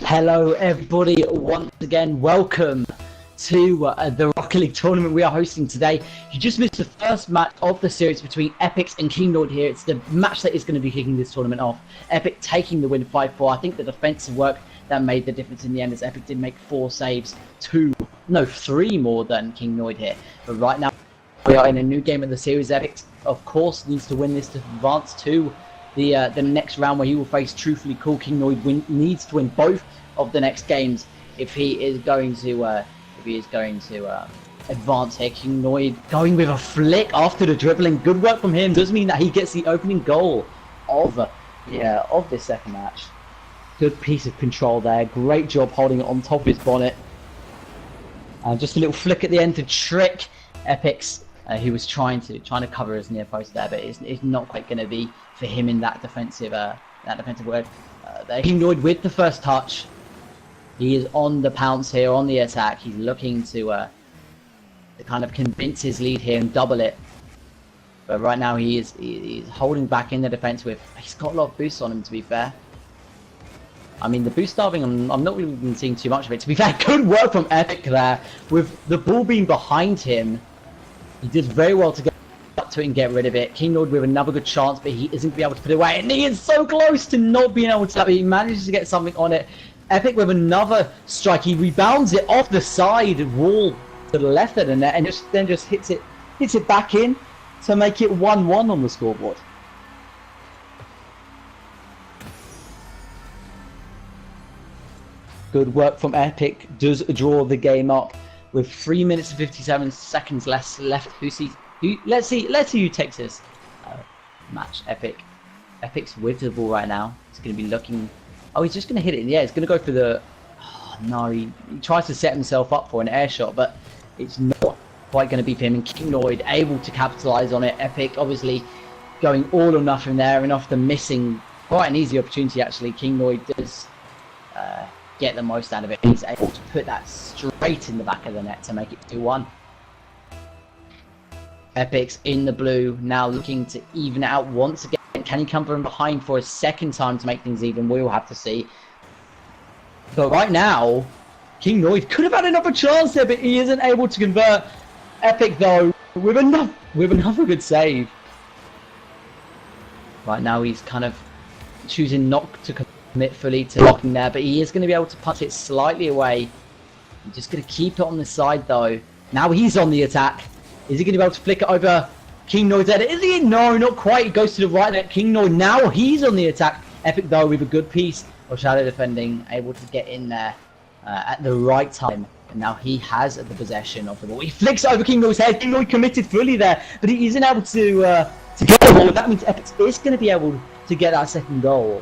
Hello everybody, once again welcome to the Rocket League tournament we are hosting today. You just missed the first match of the series between Epix and Kingnoid here. It's the match that is going to be kicking this tournament off. Epic taking the win 5-4. I think the defensive work that made the difference in the end, as Epic did make 4 saves, 3 more than Kingnoid here. But right now we are in a new game of the series. Epic of course needs to win this to advance to the next round, where he will face Truthfully Cool. Kingnoid needs to win both of the next games if he is going to advance here. Kingnoid going with a flick after the dribbling. Good work from him. Does mean that he gets the opening goal of this second match. Good piece of control there. Great job holding it on top of his bonnet. And just a little flick at the end to trick Epix. He was trying to cover his near post there, but it's not quite going to be for him in that defensive work. There, Kingnoid with the first touch. He is on the pounce here, on the attack. He's looking to kind of convince his lead here and double it. But right now he's holding back in the defense with. He's got a lot of boosts on him, to be fair. I mean, the boost starving, I'm not really been seeing too much of it. To be fair, good work from Epic there. With the ball being behind him, he did very well to get up to it and get rid of it. Kingnoid with another good chance, but he isn't going to be able to put it away. And he is so close to not being able to. He manages to get something on it. Epic with another strike. He rebounds it off the side wall to the left of the net, and then just hits it back in to make it 1-1 on the scoreboard. Good work from Epic. Does draw the game up with 3 minutes and 57 seconds left. Let's see who takes this match. Epic's with the ball right now. He's going to be looking. Oh, he's just going to hit it in the air. He's going to go for the. Oh, no, he tries to set himself up for an air shot, but it's not quite going to be for him. And Kingnoid able to capitalize on it. Epic obviously going all or nothing there, and after missing quite an easy opportunity, actually, Kingnoid does get the most out of it. He's able to put that straight in the back of the net to make it 2-1. Epic's in the blue, now looking to even it out once again. Can he come from behind for a second time to make things even? We'll have to see. But right now, Kingnoid could have had another chance there, but he isn't able to convert. Epic though, with another good save. Right now he's kind of choosing not to commit fully to blocking there, but he is going to be able to punch it slightly away. He's just going to keep it on the side though. Now he's on the attack. Is he going to be able to flick it over Kingnoid's head? Is he? No, not quite. He goes to the right net. Kingnoid now he's on the attack. Epic though with a good piece of shadow defending, able to get in there at the right time. And now he has the possession of the ball. He flicks over Kingnoid's head. Kingnoid committed fully there, but he isn't able to get the ball. That means Epic is going to be able to get that second goal.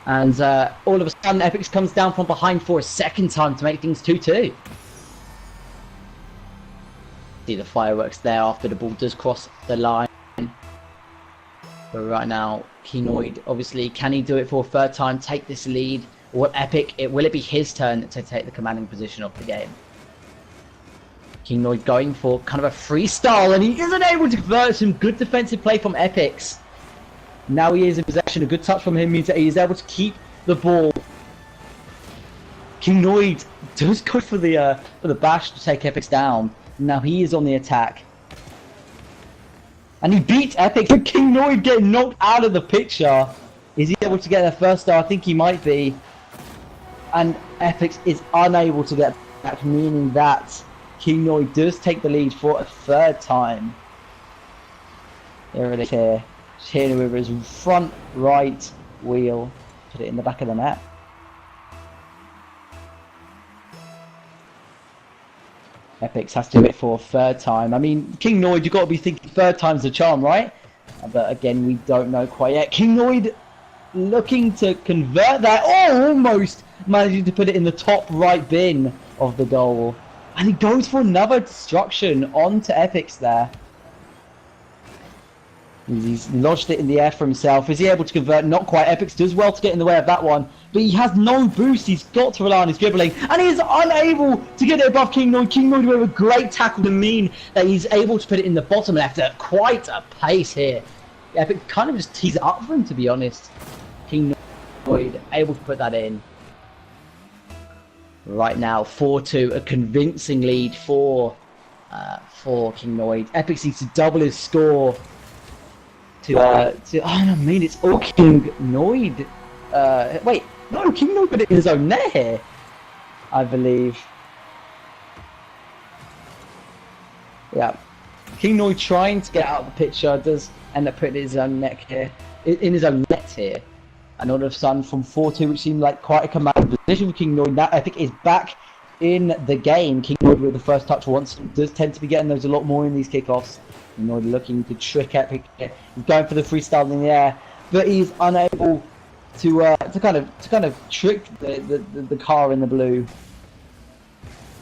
And all of a sudden, Epix comes down from behind for a second time to make things 2-2. See the fireworks there after the ball does cross the line. But right now, Kingnoid, obviously, can he do it for a third time, take this lead? Or Epic, will it be his turn to take the commanding position of the game? Kingnoid going for kind of a freestyle, and he isn't able to convert. Some good defensive play from Epix. Now he is in possession. A good touch from him means that he is able to keep the ball. Kingnoid does go for the bash to take Epix down. Now he is on the attack. And he beats Epic. But Kingnoid getting knocked out of the picture. Is he able to get their first star? I think he might be. And Epix is unable to get back, meaning that Kingnoid does take the lead for a third time. There it is here. Hitting with his front right wheel. Put it in the back of the net. Epix has to do it for a third time. I mean, Kingnoid, you've got to be thinking third time's the charm, right? But again, we don't know quite yet. Kingnoid looking to convert that. Oh, almost managing to put it in the top right bin of the goal. And he goes for another destruction onto Epix there. He's lodged it in the air for himself. Is he able to convert? Not quite. Epix does well to get in the way of that one, but he has no boost. He's got to rely on his dribbling, and he is unable to get it above Kingnoid. Kingnoid with a great tackle to mean that he's able to put it in the bottom left at quite a pace here. Epic kind of just tees it up for him, to be honest. Kingnoid Noid able to put that in. Right now, 4-2, a convincing lead for King Noid. Epic needs to double his score I mean, it's all King Noid. Wait, no, King Noid put it in his own net here, I believe. Yeah, King Noid trying to get out of the picture does end up putting his own net here, in his own net here. And all of a sudden, from 4-2, which seemed like quite a commanding position for King Noid, now Epic is back in the game. King Noid with the first touch once does tend to be getting those a lot more in these kickoffs. King Noid looking to trick Epic. He's going for the freestyle in the air, but he's unable to kind of trick the car in the blue.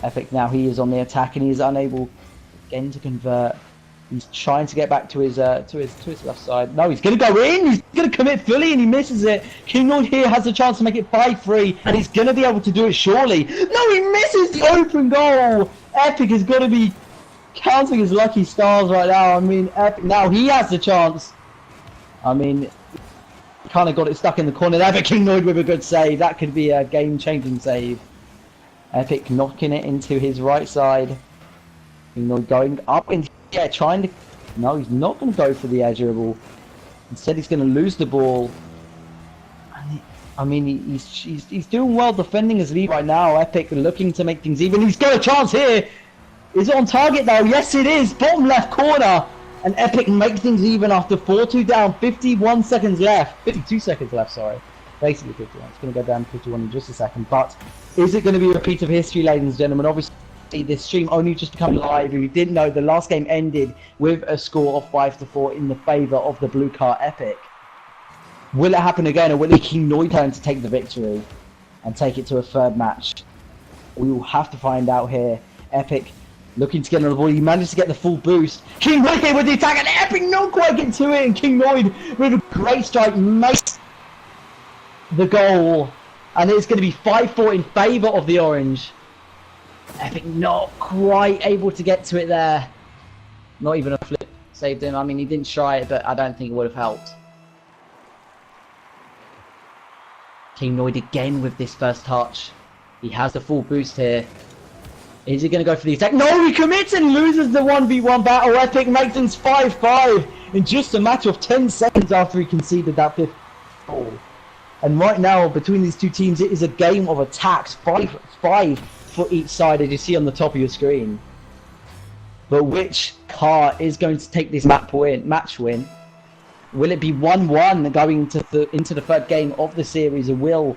Epic now he is on the attack and he is unable again to convert. He's trying to get back to his left side. No, he's gonna go in. He's gonna commit fully, and he misses it. King Noid here has a chance to make it 5-3, and he's gonna be able to do it surely. No, he misses the open goal. Epic is gonna be counting his lucky stars right now. I mean, Epic now he has the chance. I mean, kind of got it stuck in the corner there, but King Noid with a good save. That could be a game-changing save. Epic knocking it into his right side. King Noid going up and trying to. No, he's not going to go for the edge dribble. Instead, he's going to lose the ball. I mean, he's doing well defending his lead right now. Epic looking to make things even. He's got a chance here. Is it on target though? Yes, it is. Bottom left corner. And Epic make things even after 4-2 down. 51 seconds left. 52 seconds left, sorry. Basically 51. It's going to go down to 51 in just a second. But is it going to be a repeat of history, ladies and gentlemen? Obviously, this stream only just become live. If you didn't know, the last game ended with a score of 5-4 in the favour of the blue car Epic. Will it happen again, or will it King Noid turn to take the victory and take it to a third match? We will have to find out here. Epic looking to get another ball. He managed to get the full boost. King Noid here with the attack, and Epic not quite get to it. And King Noid with a great strike makes the goal, and it's going to be 5-4 in favour of the orange. Epic not quite able to get to it there. Not even a flip saved him. I mean, he didn't try it, but I don't think it would have helped. King Noid again with this first touch. He has the full boost here. Is he going to go for the attack? No, he commits and loses the 1v1 battle. Epic makes things 5-5 in just a matter of 10 seconds after he conceded that fifth goal. And right now, between these two teams, it is a game of attacks. 5-5 for each side, as you see on the top of your screen. But which car is going to take this match win? Will it be 1-1 going into the third game of the series, or will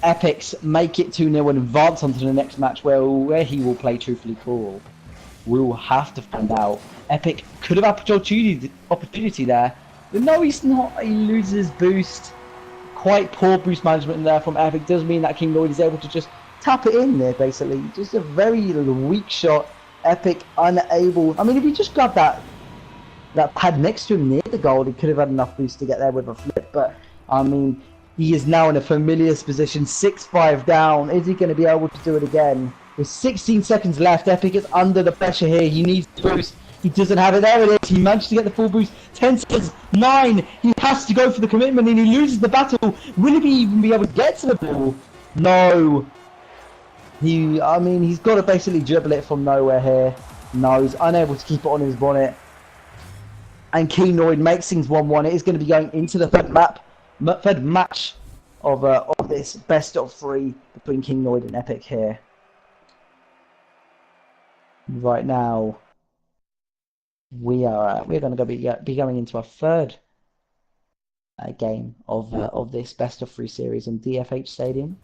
Epic's make it 2-0 and advance onto the next match where he will play Truthfully Cool? We'll have to find out. Epic could have had opportunity there, but no, he's not. He loses boost. Quite poor boost management there from Epic. Does mean that King Noid is able to just tap it in there, basically. Just a very weak shot. Epic unable. I mean, if he just grabbed that pad next to him near the goal, he could have had enough boost to get there with a flip. But I mean, he is now in a familiar position, 6-5 down. Is he going to be able to do it again? With 16 seconds left, Epic is under the pressure here. He needs to boost. He doesn't have it. There it is. He managed to get the full boost. 10 seconds. 9. He has to go for the commitment and he loses the battle. Will he even be able to get to the ball? No. I mean, he's got to basically dribble it from nowhere here. No, he's unable to keep it on his bonnet. And King Noid makes things 1-1. It is going to be going into the third match of this best of 3 between King Noid and Epic here. Right now, we're going to be going into our third game of this best of 3 series in DFH Stadium.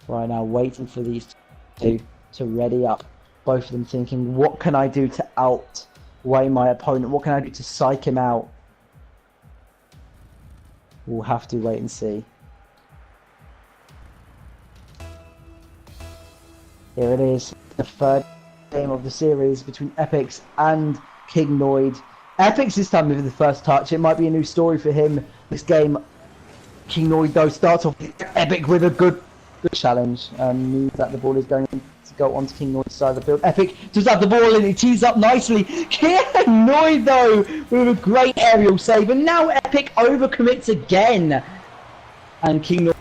Right now, waiting for these two to ready up. Both of them thinking, what can I do to outweigh my opponent? What can I do to psych him out? We'll have to wait and see. Here it is, the third game of the series between Epics and King Noid. Epics this time with the first touch. It might be a new story for him this game. King Noid though starts off Epic with a good challenge. Means that the ball is going to go onto King Noid's side of the field. Epic does have the ball and he tees up nicely. King Noid though with a great aerial save, and now Epic overcommits again. And King Noid,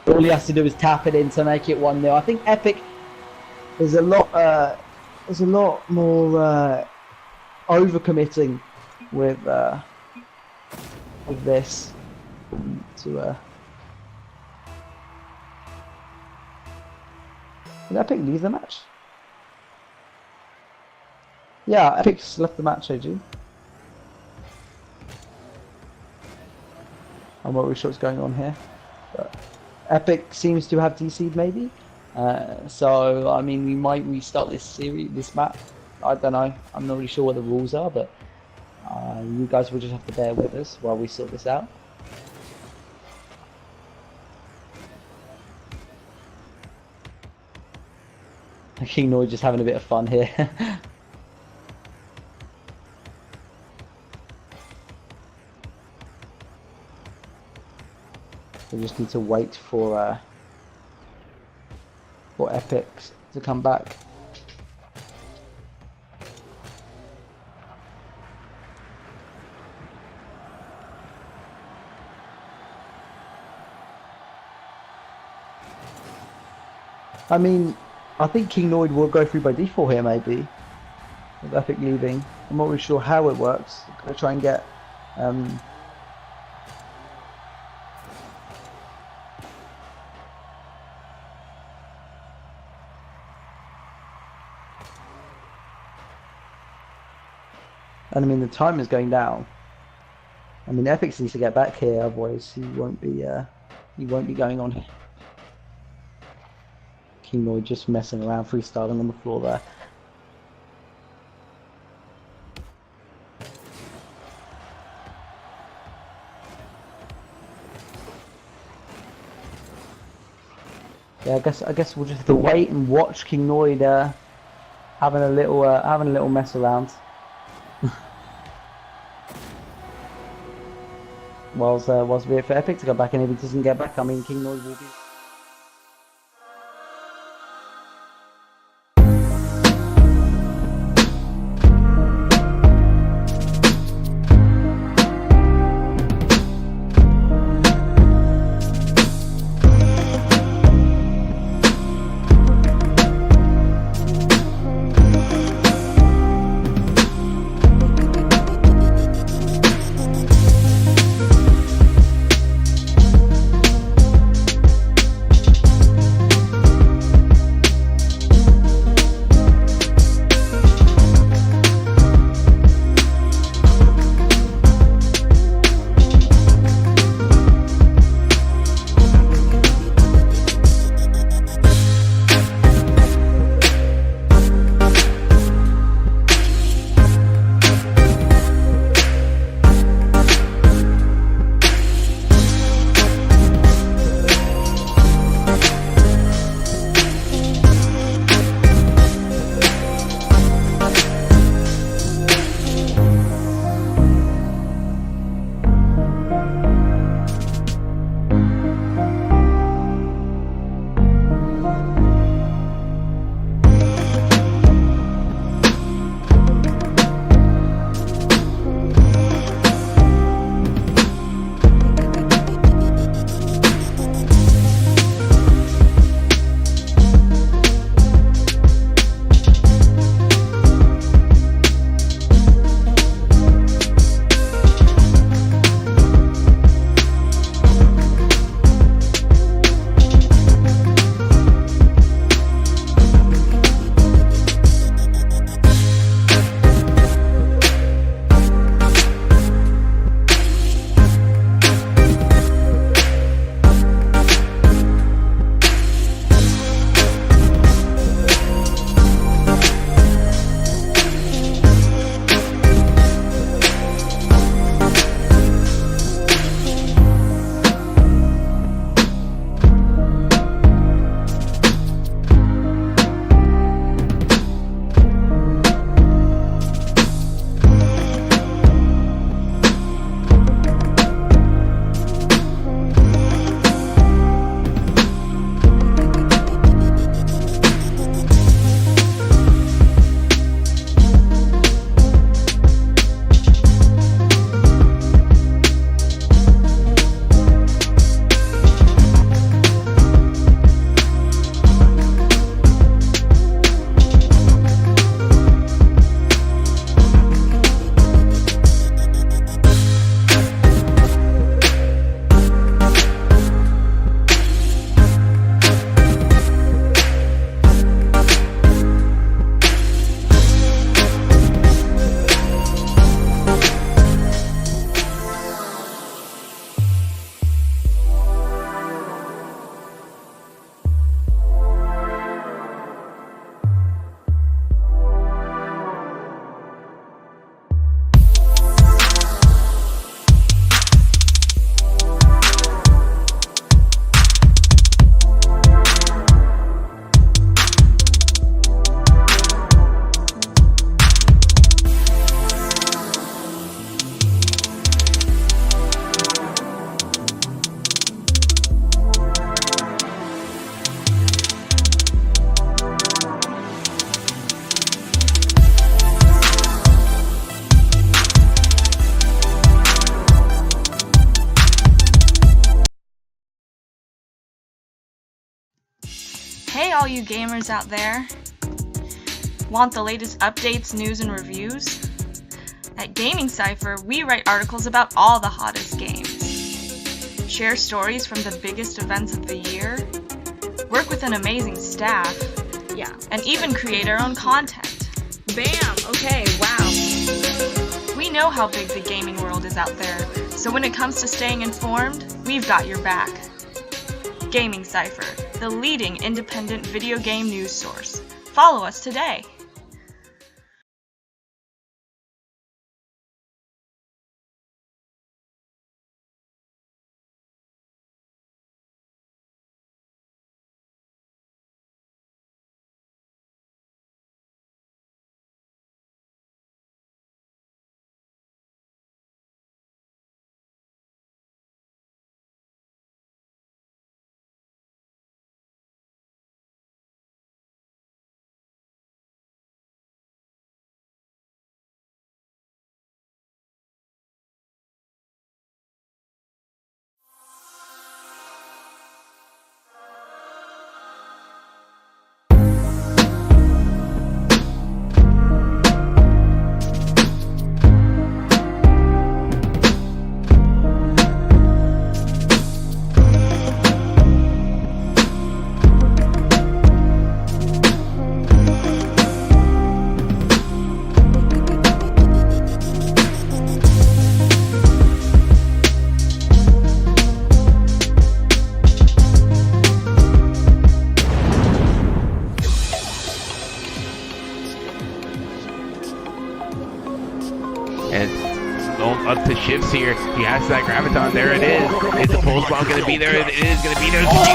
all he has to do is tap it in to make it 1-0. I think Epic is a lot more overcommitting with this to. Did Epic leave the match? Yeah, Epic's left the match, AG. I'm not really sure what's going on here. But Epic seems to have DC'd maybe. So, I mean, we might restart this map. I don't know. I'm not really sure what the rules are, but you guys will just have to bear with us while we sort this out. King Noid just having a bit of fun here. We just need to wait for Epic to come back. I mean, I think King Noid will go through by default here, maybe, with Epic leaving. I'm not really sure how it works. I'm going to try and get and I mean, the time is going down. I mean, Epic needs to get back here, otherwise he won't be going on here. King Noid just messing around, freestyling on the floor there. Yeah, I guess we'll just have to wait and watch King Noid having a little mess around. whilst we wait for Epic to go back, and if he doesn't get back, I mean, King Noid will be. all you gamers out there. Want the latest updates, news, and reviews? At Gaming Cypher, we write articles about all the hottest games, share stories from the biggest events of the year, work with an amazing staff, and even create our own content. Bam! Okay, wow. We know how big the gaming world is out there, so when it comes to staying informed, we've got your back. Gaming Cypher, the leading independent video game news source. Follow us today. And going up to shifts here. He has that graviton. There it is. Is the pulse bomb going to be there? It is going to be there. The pulse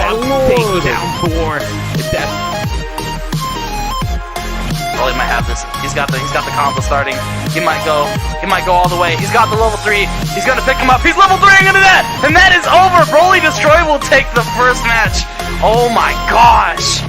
bomb taking down Thor. Oh, he might have this. He's got the combo starting. He might go all the way. He's got the level 3. He's gonna pick him up. He's level 3 into that! And that is over! Broly Destroy will take the first match. Oh my gosh!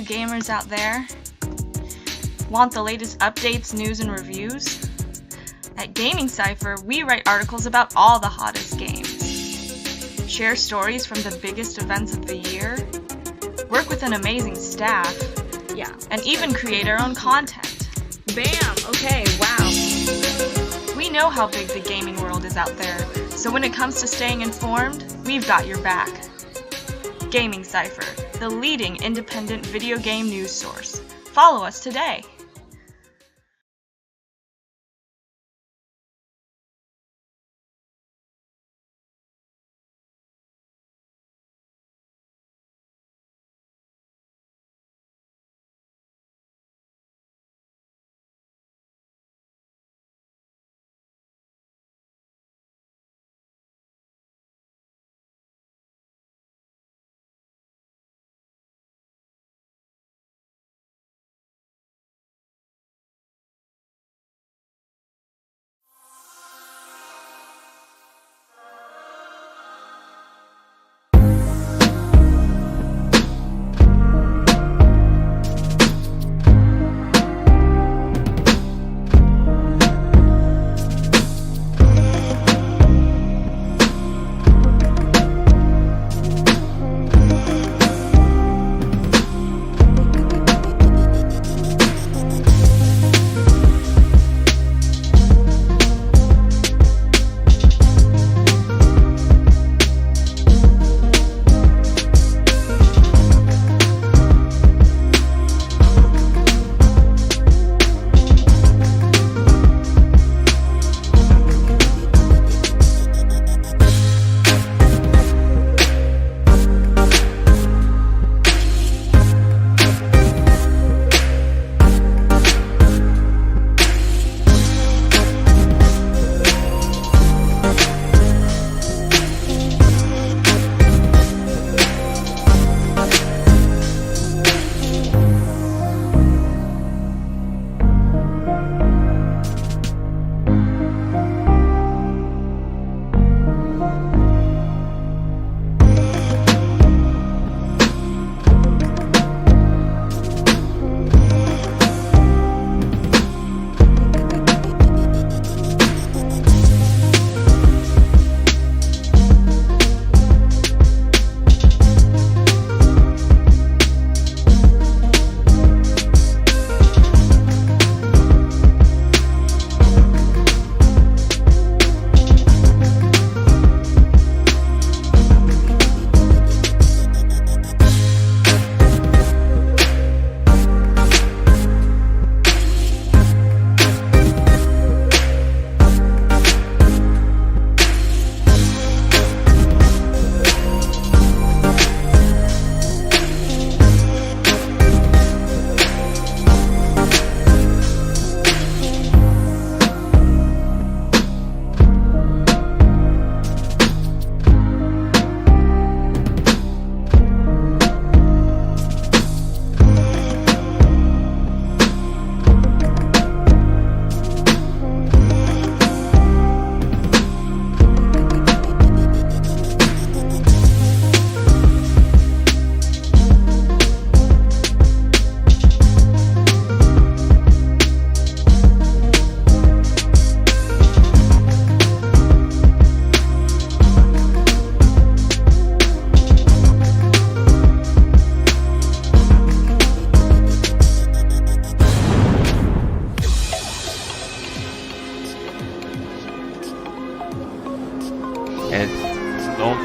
you gamers out there? Want the latest updates, news, and reviews? At Gaming Cypher, we write articles about all the hottest games, share stories from the biggest events of the year, work with an amazing staff, Yeah. and even create our own content. Bam! Okay, wow. We know how big the gaming world is out there, so when it comes to staying informed, we've got your back. Gaming Cypher, the leading independent video game news source. Follow us today.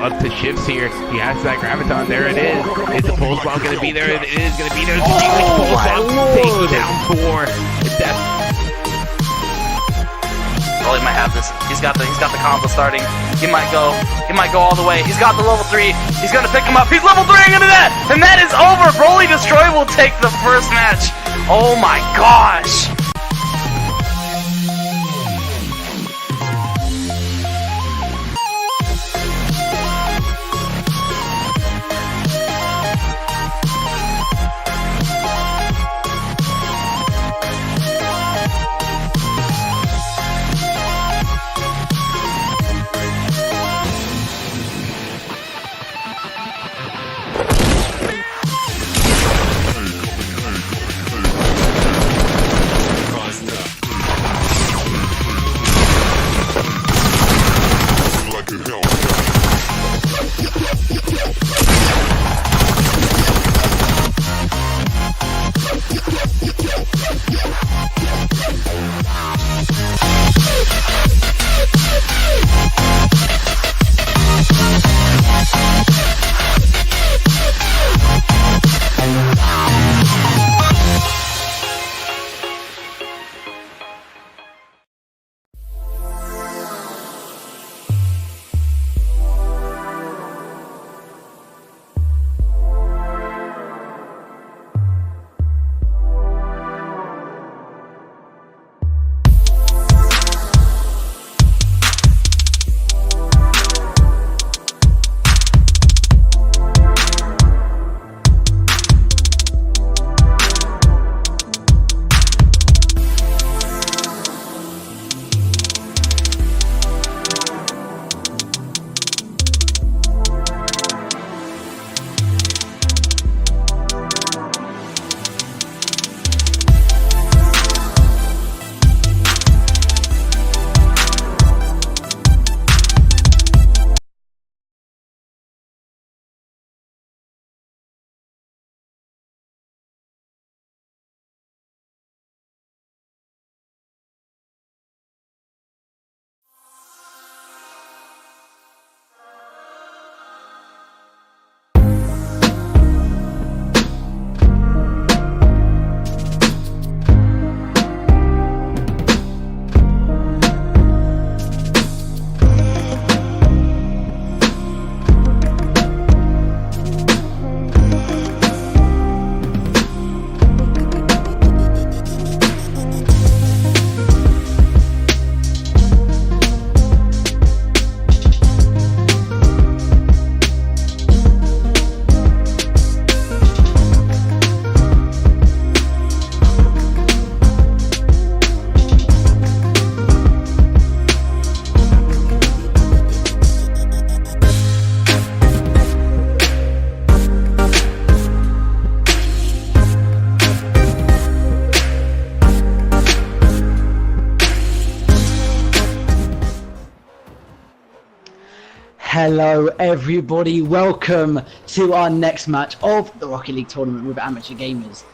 up to shifts here. He has that graviton. There it is. Is the pulse bomb going to be there? It is going to be there. Pulse bomb takes down Thor. Oh, he might have this. He's got the combo starting. He might go all the way. He's got the level 3. He's gonna pick him up. He's level 3 into that! And that is over! Broly Destroy will take the first match. Oh my gosh! Hello everybody, welcome to our next match of the Rocket League tournament with amateur gamers.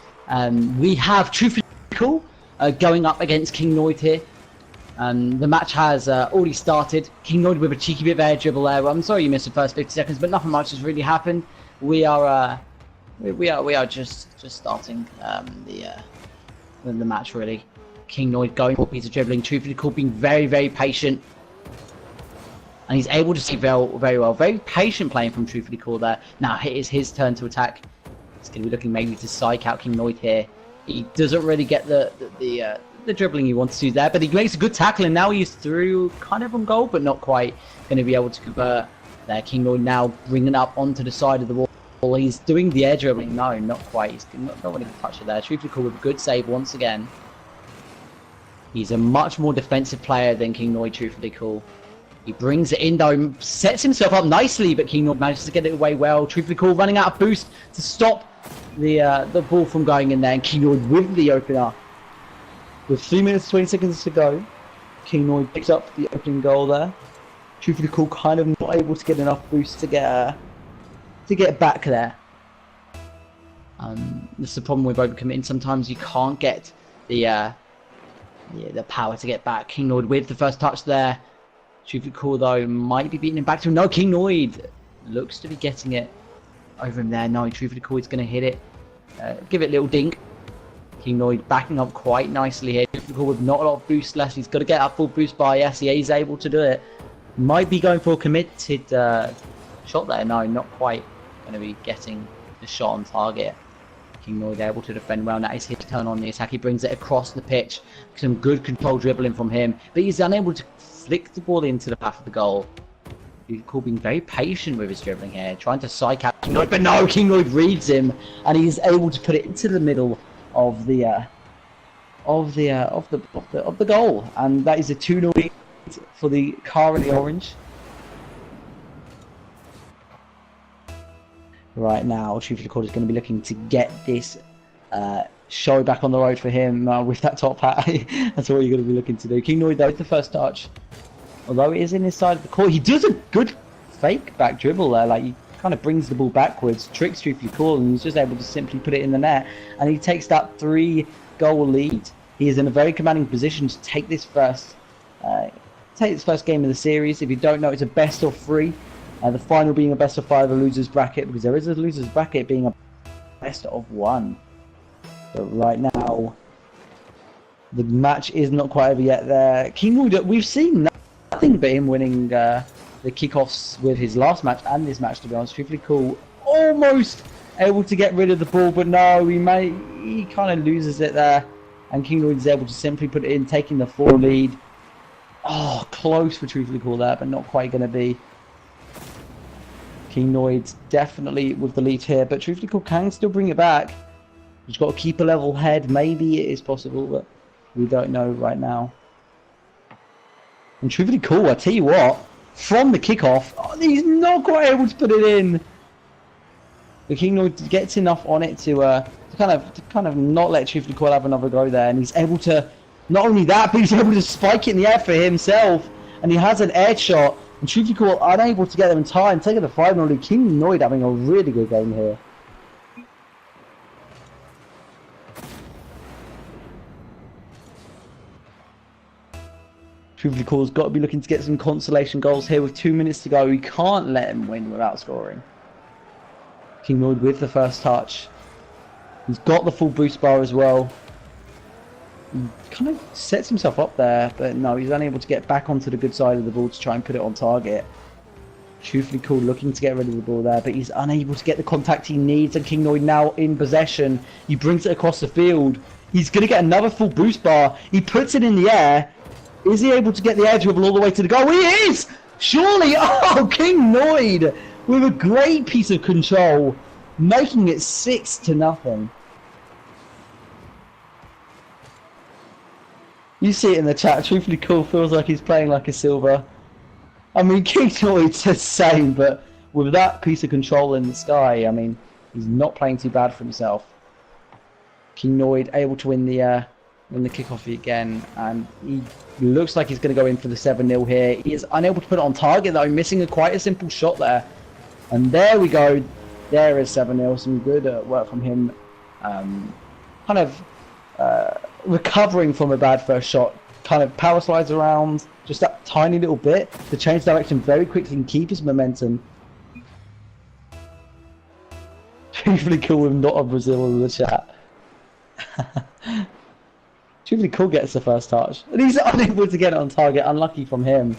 We have Truthfully Cool going up against King Noid here. The match has already started. King Noid with a cheeky bit of air dribble there. Well, I'm sorry you missed the first 50 seconds, but nothing much has really happened. We are just starting the match really. King Noid going for a piece of dribbling. Truthfully Cool being very patient. And he's able to see very well. Very patient playing from Truthfully Cool there. Now it is his turn to attack. He's going to be looking maybe to psych out King Noid here. He doesn't really get the dribbling he wants to there, but he makes a good tackle, and now he's through kind of on goal, but not quite going to be able to convert there. King Noid now bringing up onto the side of the wall. He's doing the air dribbling. No, not quite. He's not going to touch it there. Truthfully Cool with a good save once again. He's a much more defensive player than King Noid, Truthfully Cool. He brings it in though, sets himself up nicely, but King Noid manages to get it away well. Truthfully Cool running out of boost to stop the ball from going in there, and King Noid with the opener. With 3 minutes 20 seconds to go, King Noid picks up the opening goal there. Truthfully Cool kind of not able to get enough boost to get back there. This is the problem with overcommitting. Sometimes you can't get the power to get back. King Noid with the first touch there. Truthfully Cool though might be beating him back to him. No, King Noid looks to be getting it over him there. No, Truthfully Cool is going to hit it. Give it a little dink. King Noid backing up quite nicely here. Truthfully Cool with not a lot of boost left. He's got to get that full boost by. Yes, he is able to do it. Might be going for a committed shot there. No, not quite going to be getting the shot on target. King Noid able to defend well. Now is his turn on the attack. He brings it across the pitch. Some good control dribbling from him, but he's unable to flick the ball into the path of the goal. Truthfully Cool being very patient with his dribbling here, trying to psych out King Noid, but no, King Noid reads him, and he's able to put it into the middle of the goal, and that is a 2-0 lead for the car in the orange. Right now, Truthfully Cool is going to be looking to get this show back on the road for him with that top hat. That's what you're going to be looking to do. King Noid though with the first touch, although it is in his side of the court, he does a good fake back dribble there. Like, he kind of brings the ball backwards, tricks Truthfully Cool, and he's just able to simply put it in the net. And he takes that 3-goal lead. He is in a very commanding position to take this first game of the series. If you don't know, it's a best of 3. The final being a best of 5, a loser's bracket, because there is a loser's bracket being a best of 1. But right now, the match is not quite over yet there. King Lloyd, we've seen nothing but him winning the kickoffs with his last match and this match, to be honest. Truthfully Cool almost able to get rid of the ball, but no, he kind of loses it there. And King Lloyd is able to simply put it in, taking the 4 lead. Oh, close for Truthfully Cool there, but not quite going to be. King Lloyd definitely with the lead here, but Truthfully Cool can still bring it back. He's got to keep a level head. Maybe it is possible, but we don't know right now. And Truthfully Cool, I tell you what, from the kickoff, he's not quite able to put it in. The King Lloyd gets enough on it to kind of not let Truthfully Cool have another go there, and he's able to, not only that, but he's able to spike it in the air for himself, and he has an edge shot, and Truthfully Cool unable to get them in time, taking the 5-0 lead. King Lloyd having a really good game here. Truthfully Cool's got to be looking to get some consolation goals here with 2 minutes to go. We can't let him win without scoring. King Lloyd with the first touch. He's got the full boost bar as well. He kind of sets himself up there, but no, he's unable to get back onto the good side of the ball to try and put it on target. Truthfully Cool looking to get rid of the ball there, but he's unable to get the contact he needs, and King Lloyd now in possession. He brings it across the field. He's going to get another full boost bar. He puts it in the air. Is he able to get the air dribble all the way to the goal? He is! Surely! Oh, King Lloyd with a great piece of control, making it 6-0. You see it in the chat. Truthfully Cool feels like he's playing like a silver. I mean, King Lloyd's the same, but with that piece of control in the sky, I mean, he's not playing too bad for himself. King Lloyd able to win the kickoff again, and he looks like he's going to go in for the 7-0 here. He is unable to put it on target though, missing quite a simple shot there. And there we go. There is 7-0. Some good work from him. Kind of recovering from a bad first shot. Kind of power slides around just that tiny little bit to change direction very quickly and keep his momentum. Truthfully Cool with not a Brazil in the chat. Truthfully Cool gets the first touch, and he's unable to get it on target. Unlucky from him.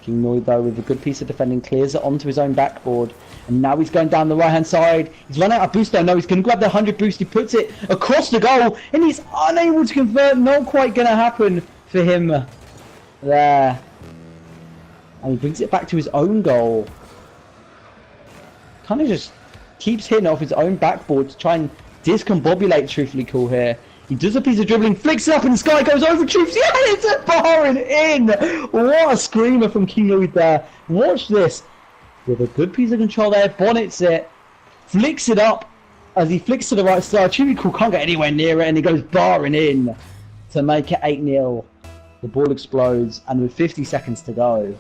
King Lloyd though with a good piece of defending clears it onto his own backboard, and now he's going down the right hand side. He's run out of boost though. No, he's going to grab the 100 boost. He puts it across the goal, and he's unable to convert. Not quite going to happen for him there, and he brings it back to his own goal. Kind of just keeps hitting off his own backboard to try and discombobulate Truthfully Cool here. He does a piece of dribbling, flicks it up, and the sky goes over Truths. Yeah, it's a barring in! What a screamer from King Lloyd there. Watch this. With a good piece of control there, bonnets it, flicks it up. As he flicks to the right side, Truthfully Cool can't get anywhere near it, and he goes barring in to make it 8-0. The ball explodes, and with 50 seconds to go,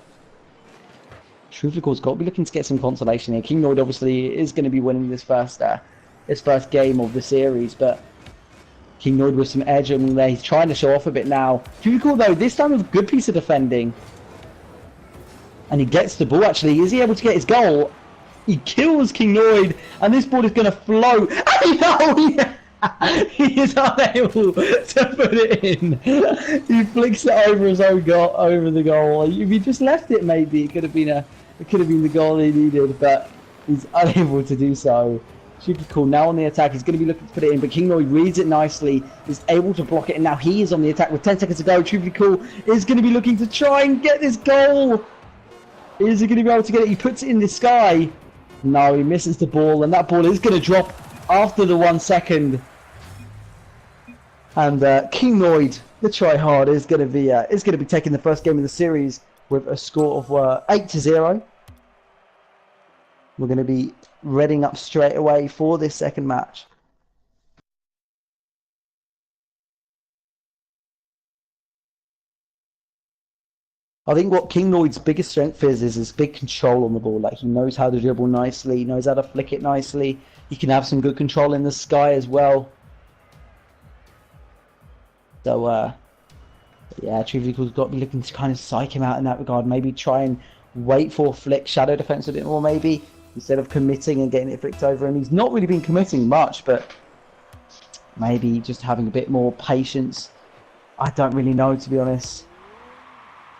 Truthfully Cool's got to be looking to get some consolation here. King Lloyd obviously is going to be winning this first game of the series, but King Lloyd with some edge on there. He's trying to show off a bit now. Truthfully Cool though, this time with a good piece of defending. And he gets the ball actually. Is he able to get his goal? He kills King Lloyd, and this ball is going to float. He is unable to put it in. He flicks it over his own goal, over the goal. If he just left it, maybe it could have been the goal he needed, but he's unable to do so. Truthfully Cool now on the attack. He's going to be looking to put it in, but King Lloyd reads it nicely. He's able to block it, and now he is on the attack with 10 seconds to go. Truthfully Cool is going to be looking to try and get this goal. Is he going to be able to get it? He puts it in the sky. No, he misses the ball, and that ball is going to drop after the 1 second. And King Lloyd, the tryhard, is going to be taking the first game of the series with a score of 8-0. We're going to be readying up straight away for this second match. I think what King Lloyd's biggest strength is his big control on the ball. Like, he knows how to dribble nicely, he knows how to flick it nicely. He can have some good control in the sky as well. So, yeah, truthfully, we've got to be looking to kind of psych him out in that regard. Maybe try and wait for a flick, shadow defense a bit more, maybe, instead of committing and getting it flicked over. And he's not really been committing much, but maybe just having a bit more patience. I don't really know, to be honest.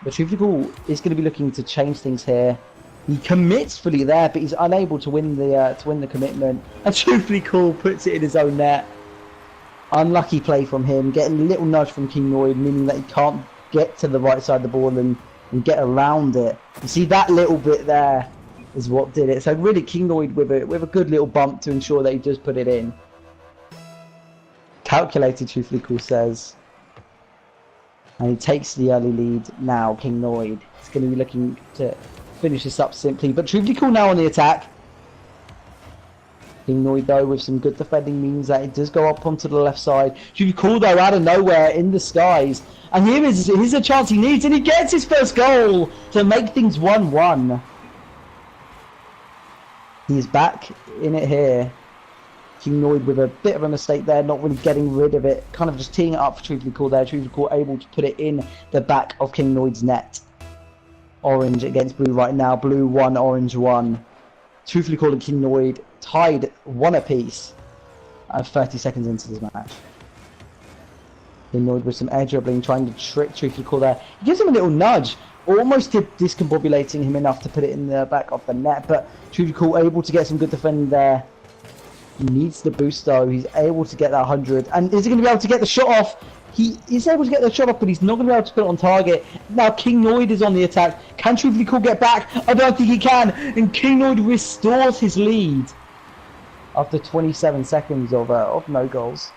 But truthfully is going to be looking to change things here. He commits fully there, but he's unable to win the commitment. And truthfully puts it in his own net. Unlucky play from him, getting a little nudge from King Lloyd, meaning that he can't get to the right side of the ball and get around it. You see, that little bit there is what did it. So really, King Lloyd with a good little bump to ensure that he does put it in. Calculated, truthfully says. And he takes the early lead now, King Lloyd. He's going to be looking to finish this up simply. But truthfully now on the attack. King Lloyd, though, with some good defending, means that it does go up onto the left side. Truthfully though, out of nowhere in the skies. And here's a chance he needs, and he gets his first goal to make things 1-1. He's back in it here. King Lloyd with a bit of a mistake there, not really getting rid of it, kind of just teeing it up for Truthfully there. Truthfully able to put it in the back of King Lloyd's net. Orange against blue right now, blue 1, orange 1. Truthfully and King Lloyd tied 1 apiece at 30 seconds into this match. King Lloyd with some air dribbling, trying to trick Truthfully there. He gives him a little nudge, almost discombobulating him enough to put it in the back of the net, but Truthfully able to get some good defending there. He needs the boost though. He's able to get that 100. And is he going to be able to get the shot off? He is able to get the shot off, but he's not going to be able to put it on target. Now King Lloyd is on the attack. Can Truthfully get back? I don't think he can. And King Lloyd restores his lead after 27 seconds of no goals.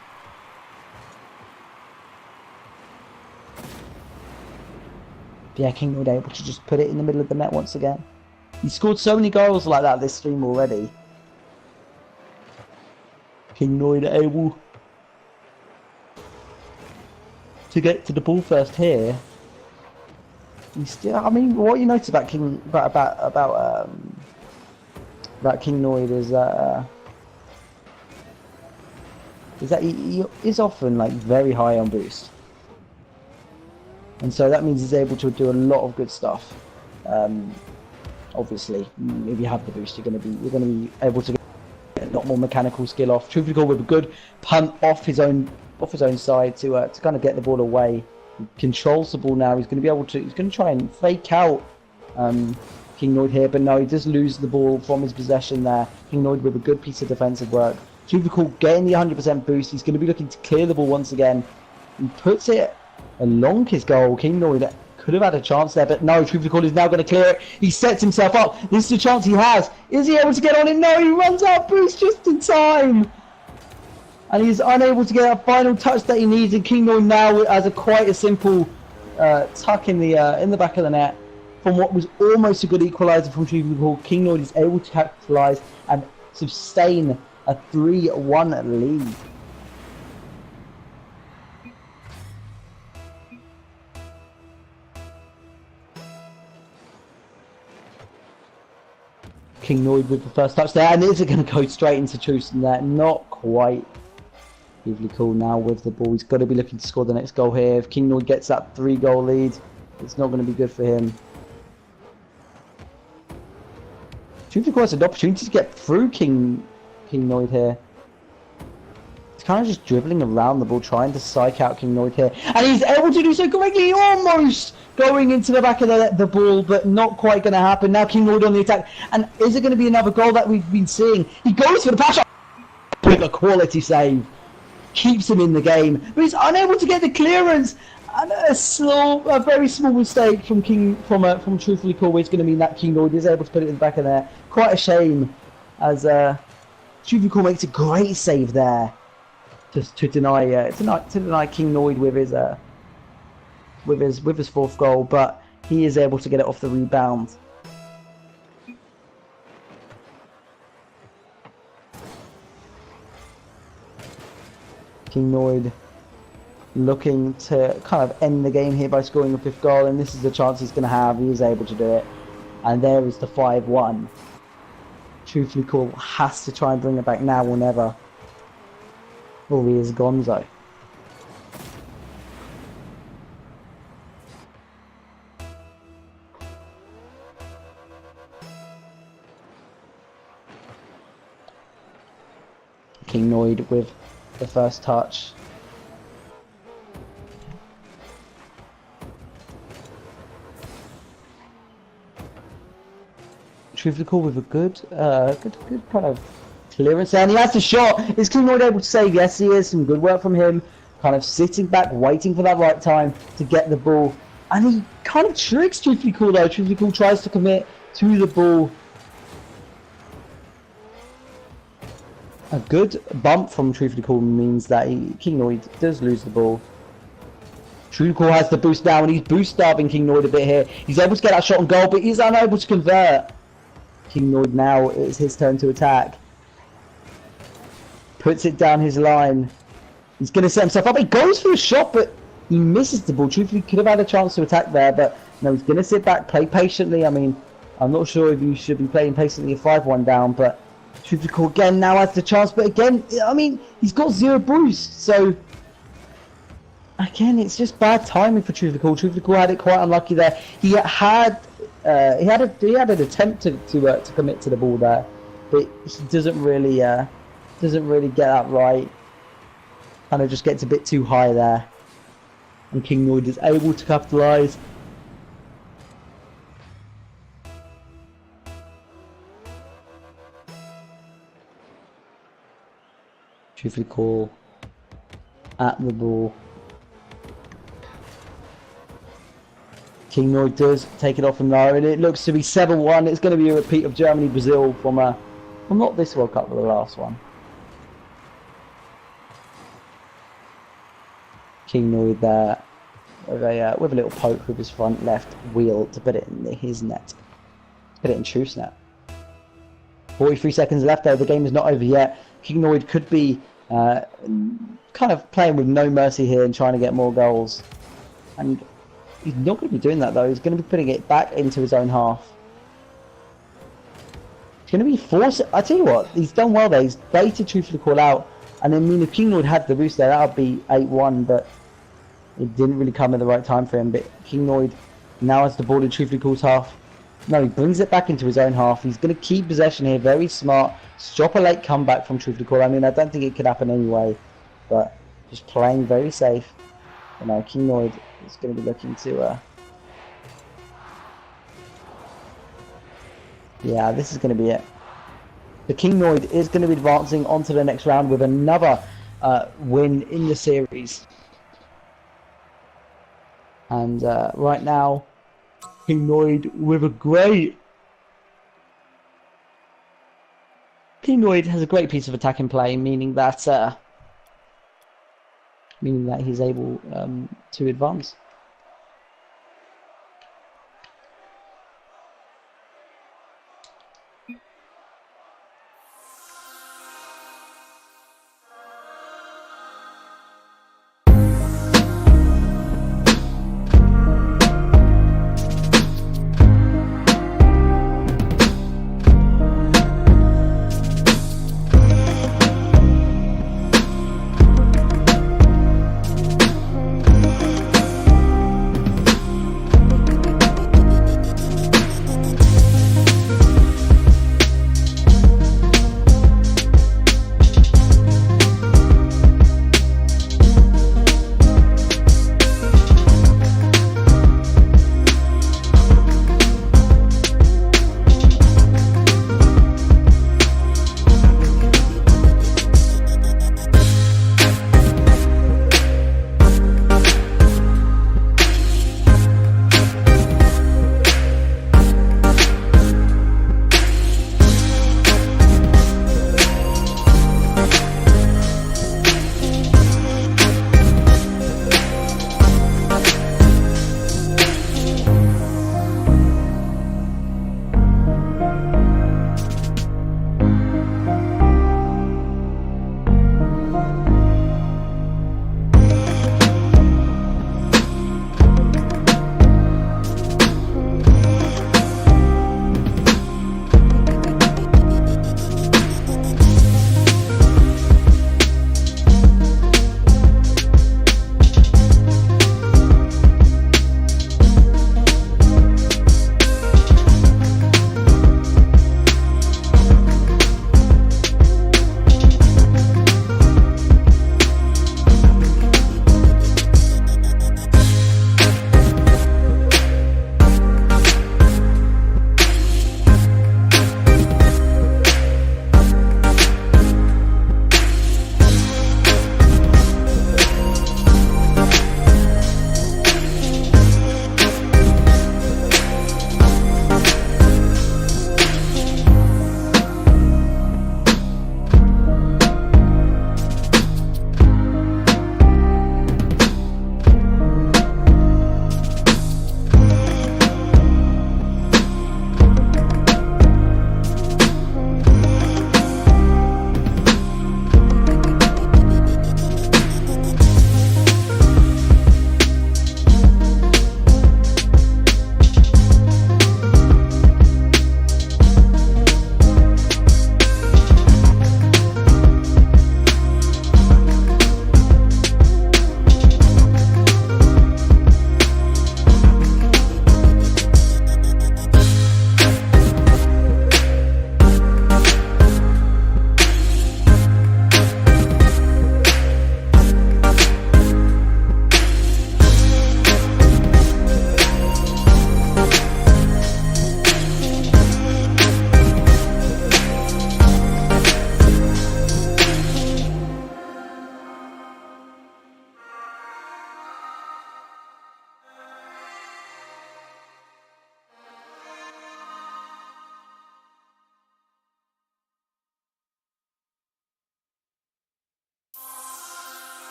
Yeah, King Lloyd able to just put it in the middle of the net once again. He's scored so many goals like that this stream already. King Lloyd able to get to the ball first here. He's still, I mean, what you notice about King Lloyd is that he is often like very high on boost, and so that means he's able to do a lot of good stuff. Obviously, if you have the boost, you're going to be able to get a lot more mechanical skill off. Truthfully with a good punt off his own side to kind of get the ball away. He controls the ball now. He's going to try and fake out King Lloyd here, but no, he does lose the ball from his possession there. King Lloyd with a good piece of defensive work. Truthfully getting the 100% boost. He's going to be looking to clear the ball once again. He puts it along his goal. King Lloyd could have had a chance there, but no, Truthfully is now going to clear it. He sets himself up. This is the chance he has. Is he able to get on it? No, he runs out boost just in time. And he's unable to get that final touch that he needs. And King Lloyd now has quite a simple tuck in the back of the net from what was almost a good equaliser from Truthfully. King Lloyd is able to capitalise and sustain a 3-1 lead. King Lloyd with the first touch there, and is it going to go straight into Truthfully there? Not quite. Truthfully now with the ball. He's got to be looking to score the next goal here. If King Lloyd gets that 3-goal lead, it's not going to be good for him. Truthfully has an opportunity to get through King Lloyd here. He's kind of just dribbling around the ball, trying to psych out King Lloyd here, and he's able to do so correctly, almost going into the back of the ball, but not quite going to happen. Now King Lloyd on the attack, and is it going to be another goal that we've been seeing? He goes for the pass, with a quality save, keeps him in the game, but he's unable to get the clearance. And a very small mistake from Truthfully is going to mean that King Lloyd is able to put it in the back of there. Quite a shame, as Truthfully makes a great save there to deny King Lloyd with his fourth goal, but he is able to get it off the rebound. King Lloyd looking to kind of end the game here by scoring a 5th goal, and this is the chance he's going to have. He is able to do it, and there is the 5-1. Truthfully Cool has to try and bring it back now or never, or he is gonzo. King Noid with the first touch. Truthfully Cool with a good kind of clearance, and he has the shot. Is King Noid able to save? Yes, he is. Some good work from him. Kind of sitting back, waiting for that right time to get the ball, and he kind of tricks Truthfully Cool though. Truthfully Cool tries to commit to the ball. A good bump from Truthfully Cool means that King Noid does lose the ball. Truthfully Cool has the boost now, and he's boost starving King Noid a bit here. He's able to get that shot on goal, but he's unable to convert. King Noid now, it's his turn to attack. Puts it down his line. He's going to set himself up. He goes for a shot, but he misses the ball. Truthfully, could have had a chance to attack there, but no, he's going to sit back, play patiently. I mean, I'm not sure if you should be playing patiently a 5-1 down, but Truthfully Cool again now has the chance, but again, I mean, he's got 0 boost, so again, it's just bad timing for Truthfully Cool. Truthfully Cool had it quite unlucky there. He had an attempt to commit to the ball there, but he doesn't really get that right. Kind of just gets a bit too high there, and King Noid is able to capitalise. Truthfully Cool at the ball. King Noid does take it off from there, and it looks to be 7-1. It's going to be a repeat of Germany-Brazil from not this World Cup, but the last one. King Noid there with a little poke with his front left wheel to put it in his net. Put it in Truth's net. 43 seconds left there. The game is not over yet. King Noid could be kind of playing with no mercy here and trying to get more goals. And he's not going to be doing that though. He's going to be putting it back into his own half. He's going to be forced. I tell you what, he's done well there. He's baited Truthfully Cool out. And I mean, if King Noid had the boost there, that would be 8-1. But it didn't really come at the right time for him. But King Noid now has the ball in Truthfully Cool's half. No, he brings it back into his own half. He's going to keep possession here. Very smart. Stop a late comeback from Truthfully Cool. I mean, I don't think it could happen anyway. But just playing very safe. You know, King Noid is going to be looking to... yeah, this is going to be it. The King Noid is going to be advancing onto the next round with another win in the series. And right now, King Noid with a great... King Noid has a great piece of attacking play, meaning that he's able to advance.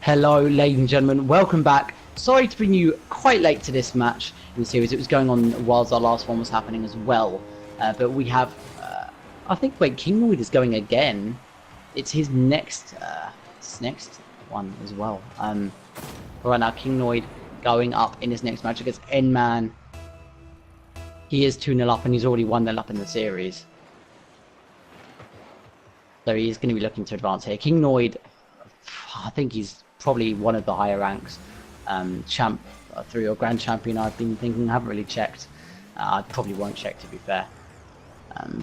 Hello, ladies and gentlemen, welcome back. Sorry to bring you quite late to this match in the series. It was going on whilst our last one was happening as well. But we have, I think, wait, King Noid is going again. It's his next one as well. Right now, King Noid going up in his next match against N-Man. He is 2-0 up and he's already 1-0 up in the series. So he's going to be looking to advance here. King Noid, I think he's probably one of the higher ranks. Champ 3 or Grand Champion, I've been thinking, I haven't really checked. I probably won't check, to be fair.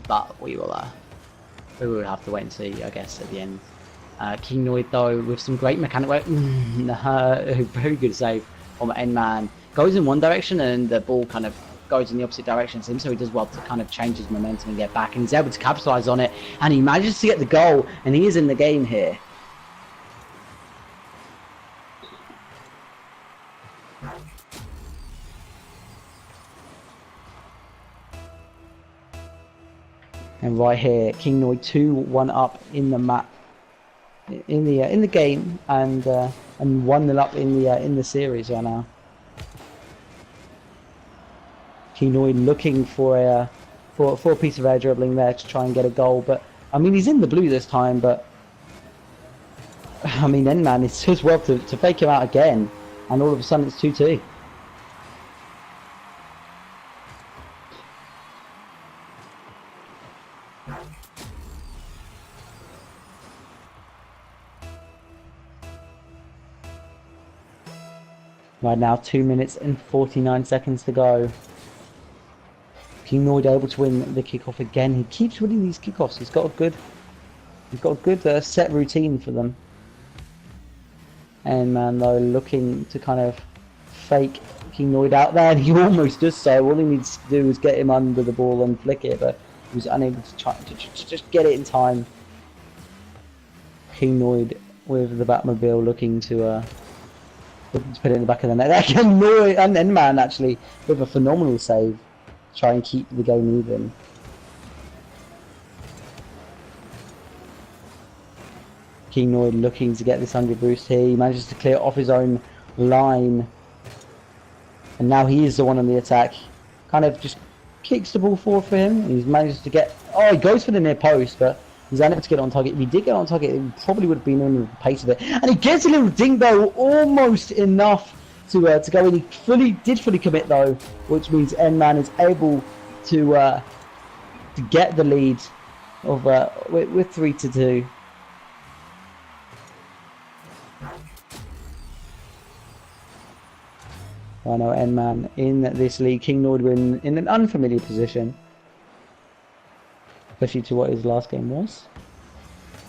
But we will have to wait and see, I guess, at the end. King Noid, though, with some great mechanic work. Very good save from N-Man. Goes in one direction and the ball kind of goes in the opposite direction to him, so he does well to kind of change his momentum and get back, and he's able to capitalize on it, and he manages to get the goal, and he is in the game here. And right here, King Noid 2-1 up in the map, in the game, and 1-0 up in the series right now. King Noid looking for a piece of air dribbling there to try and get a goal, but I mean he's in the blue this time, but I mean N-Man is just well to fake him out again, and all of a sudden it's 2-2. Right now, 2 minutes and 49 seconds to go. King Noid able to win the kickoff again. He keeps winning these kickoffs. He's got a good set routine for them. N-Man though looking to kind of fake King Noid out there, and he almost does so. All he needs to do is get him under the ball and flick it, but he was unable to try to just get it in time. King Noid with the Batmobile looking to put it in the back of the net. Again, Noid and N-Man actually with a phenomenal save. Try and keep the game even. King Noid looking to get this 100 boost here. He manages to clear off his own line. And now he is the one on the attack. Kind of just kicks the ball forward for him. He's managed to get... Oh, he goes for the near post, but he's unable to get on target. If he did get on target, it probably would have been in the pace of it. And he gets a little dingo, almost enough to go in. He did fully commit though, which means N-Man is able to get the lead of with 3-2. I know N-Man in this league. King Noid were in an unfamiliar position, especially to what his last game was.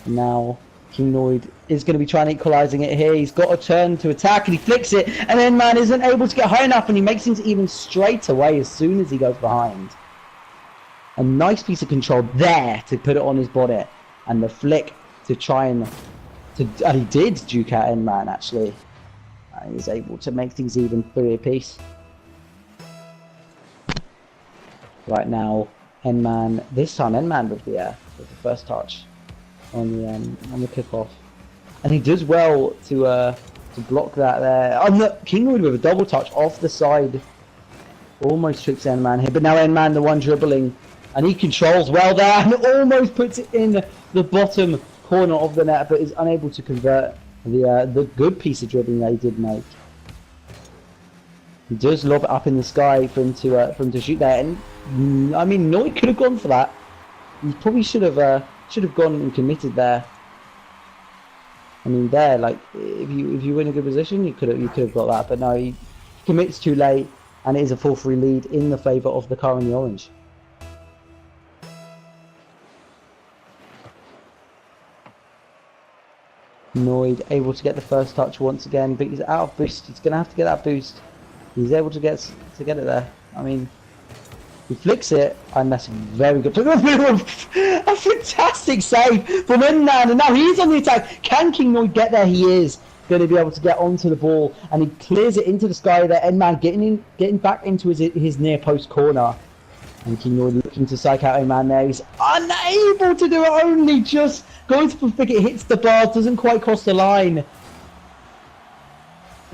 And now King Noid is going to be trying equalising it here. He's got a turn to attack and he flicks it, and then N-Man isn't able to get high enough, and he makes things even straight away as soon as he goes behind. A nice piece of control there to put it on his bonnet, and the flick to try and he did duke out N-Man actually. He was able to make things even 3 apiece. Right now, N-Man, this time N-Man with the first touch on the kickoff, and he does well to block that there. Oh, no, King Noid with a double touch off the side, almost tricks N-Man here, but now N-Man the one dribbling, and he controls well there and almost puts it in the bottom corner of the net, but is unable to convert the good piece of dribbling that he did make. He does lob it up in the sky for him to shoot that, and I mean Noid could have gone for that. He probably should have gone and committed there. I mean, there, like if you were in a good position, you could have got that, but no, he commits too late, and it is a 4-3 lead in the favour of the car in the orange. Noid able to get the first touch once again, but he's out of boost. He's gonna have to get that boost. He's able to get it there. I mean, he flicks it, and that's very good. A fantastic save from N-Man, and now he's on the attack. Can King Noid get there? He is going to be able to get onto the ball, and he clears it into the sky there. N-Man getting back into his near post corner, and King Noid looking to psych out N-Man there. He's unable to do it, only just going to pick it, hits the bar, doesn't quite cross the line.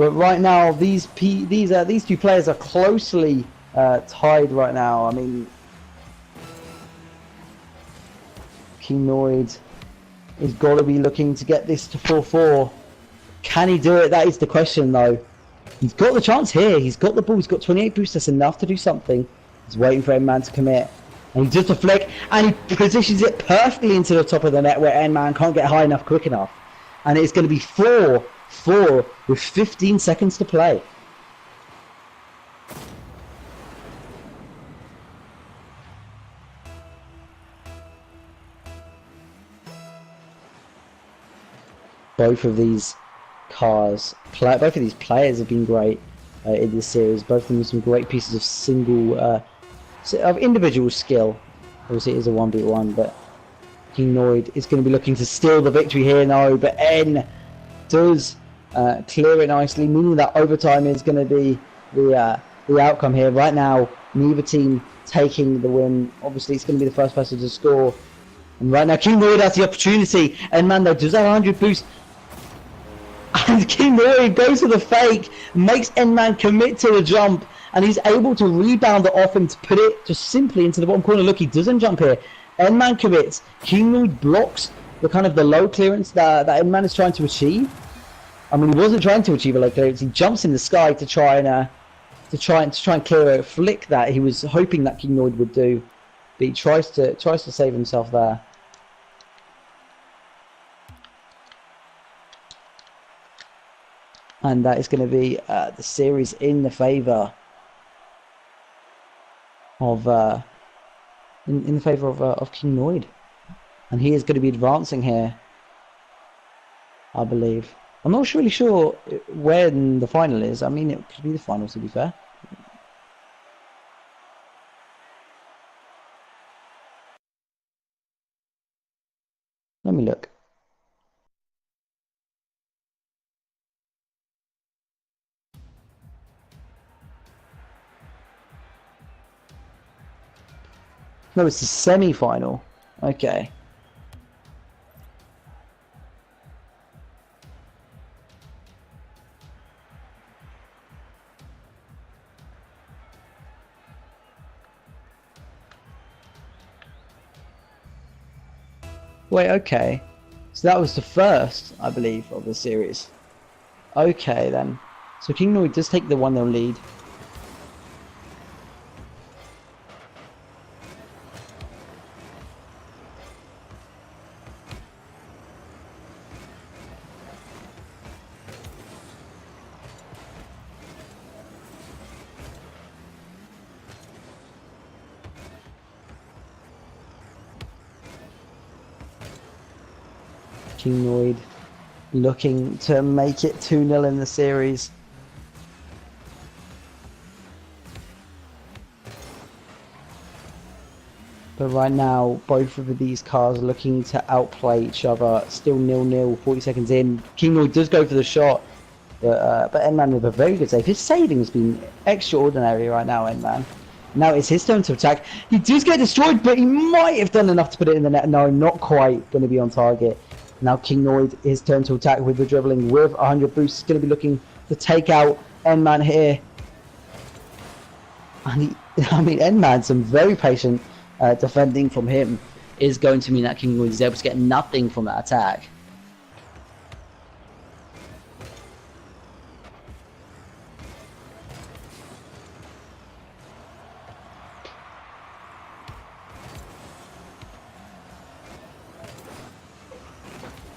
But right now, these two players are closely tied right now. I mean, Kinoid has got to be looking to get this to 4-4. Can he do it? That is the question, though. He's got the chance here. He's got the ball. He's got 28 boosts. That's enough to do something. He's waiting for N-Man to commit. And he does the flick, and he positions it perfectly into the top of the net where N-Man can't get high enough quick enough. And it's going to be 4-4 with 15 seconds to play. Both of these both of these players have been great in this series. Both of them with some great pieces of of individual skill. Obviously, it is a 1v1, but Kinoid is going to be looking to steal the victory here now. But N does clear it nicely, meaning that overtime is going to be the outcome here. Right now, neither team taking the win. Obviously, it's going to be the first person to score. And right now, Kinoid has the opportunity. And Mando does that 100 boost. And Kinoid goes for the fake, makes N-Man commit to the jump, and he's able to rebound it off him to put it just simply into the bottom corner. Look, he doesn't jump here. N-Man commits. Kinoid blocks the low clearance that N-Man is trying to achieve. I mean, he wasn't trying to achieve a low clearance. He jumps in the sky to try and clear a flick that he was hoping that Kinoid would do, but he tries to save himself there. And that is going to be the series in the favour of in the favour of Kinoid, and he is going to be advancing here, I believe. I'm not really sure when the final is. I mean, it could be the final, to be fair. Let me look. No, it's the semi-final. Okay. Wait, okay. So that was the first, I believe, of the series. Okay, then. So Kinoid does take the 1-0 lead. Kinoid looking to make it 2-0 in the series. But right now, both of these cars are looking to outplay each other. Still 0-0, 40 seconds in. Kinoid does go for the shot, but N-Man with a very good save. His saving has been extraordinary right now, N-Man. Now it's his turn to attack. He does get destroyed, but he might have done enough to put it in the net. No, not quite going to be on target. Now Kinoid, his turn to attack with the dribbling with 100 boosts. Going to be looking to take out N-Man here. And N-Man, some very patient defending from him is going to mean that Kinoid is able to get nothing from that attack.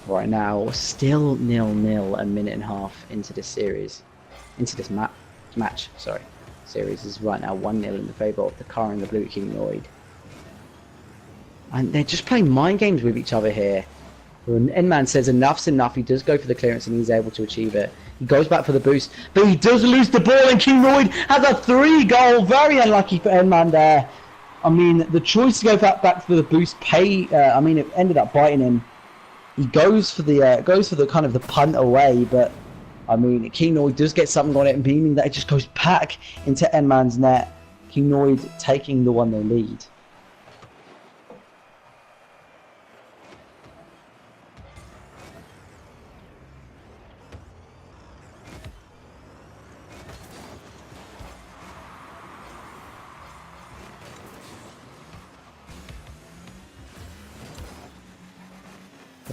Right now, still 0-0 a minute and a half into this series. Into this match, sorry. Series is right now 1-0 in the favour of the car and the blue Kinoid. And they're just playing mind games with each other here. When N-Man says enough's enough, he does go for the clearance and he's able to achieve it. He goes back for the boost, but he does lose the ball and Kinoid has a 3-goal. Very unlucky for N-Man there. I mean, the choice to go back for the boost it ended up biting him. He goes for the kind of the punt away, but I mean, Kinoid does get something on it, meaning that it just goes back into N-Man's net. Kinoid taking the 1-0 lead.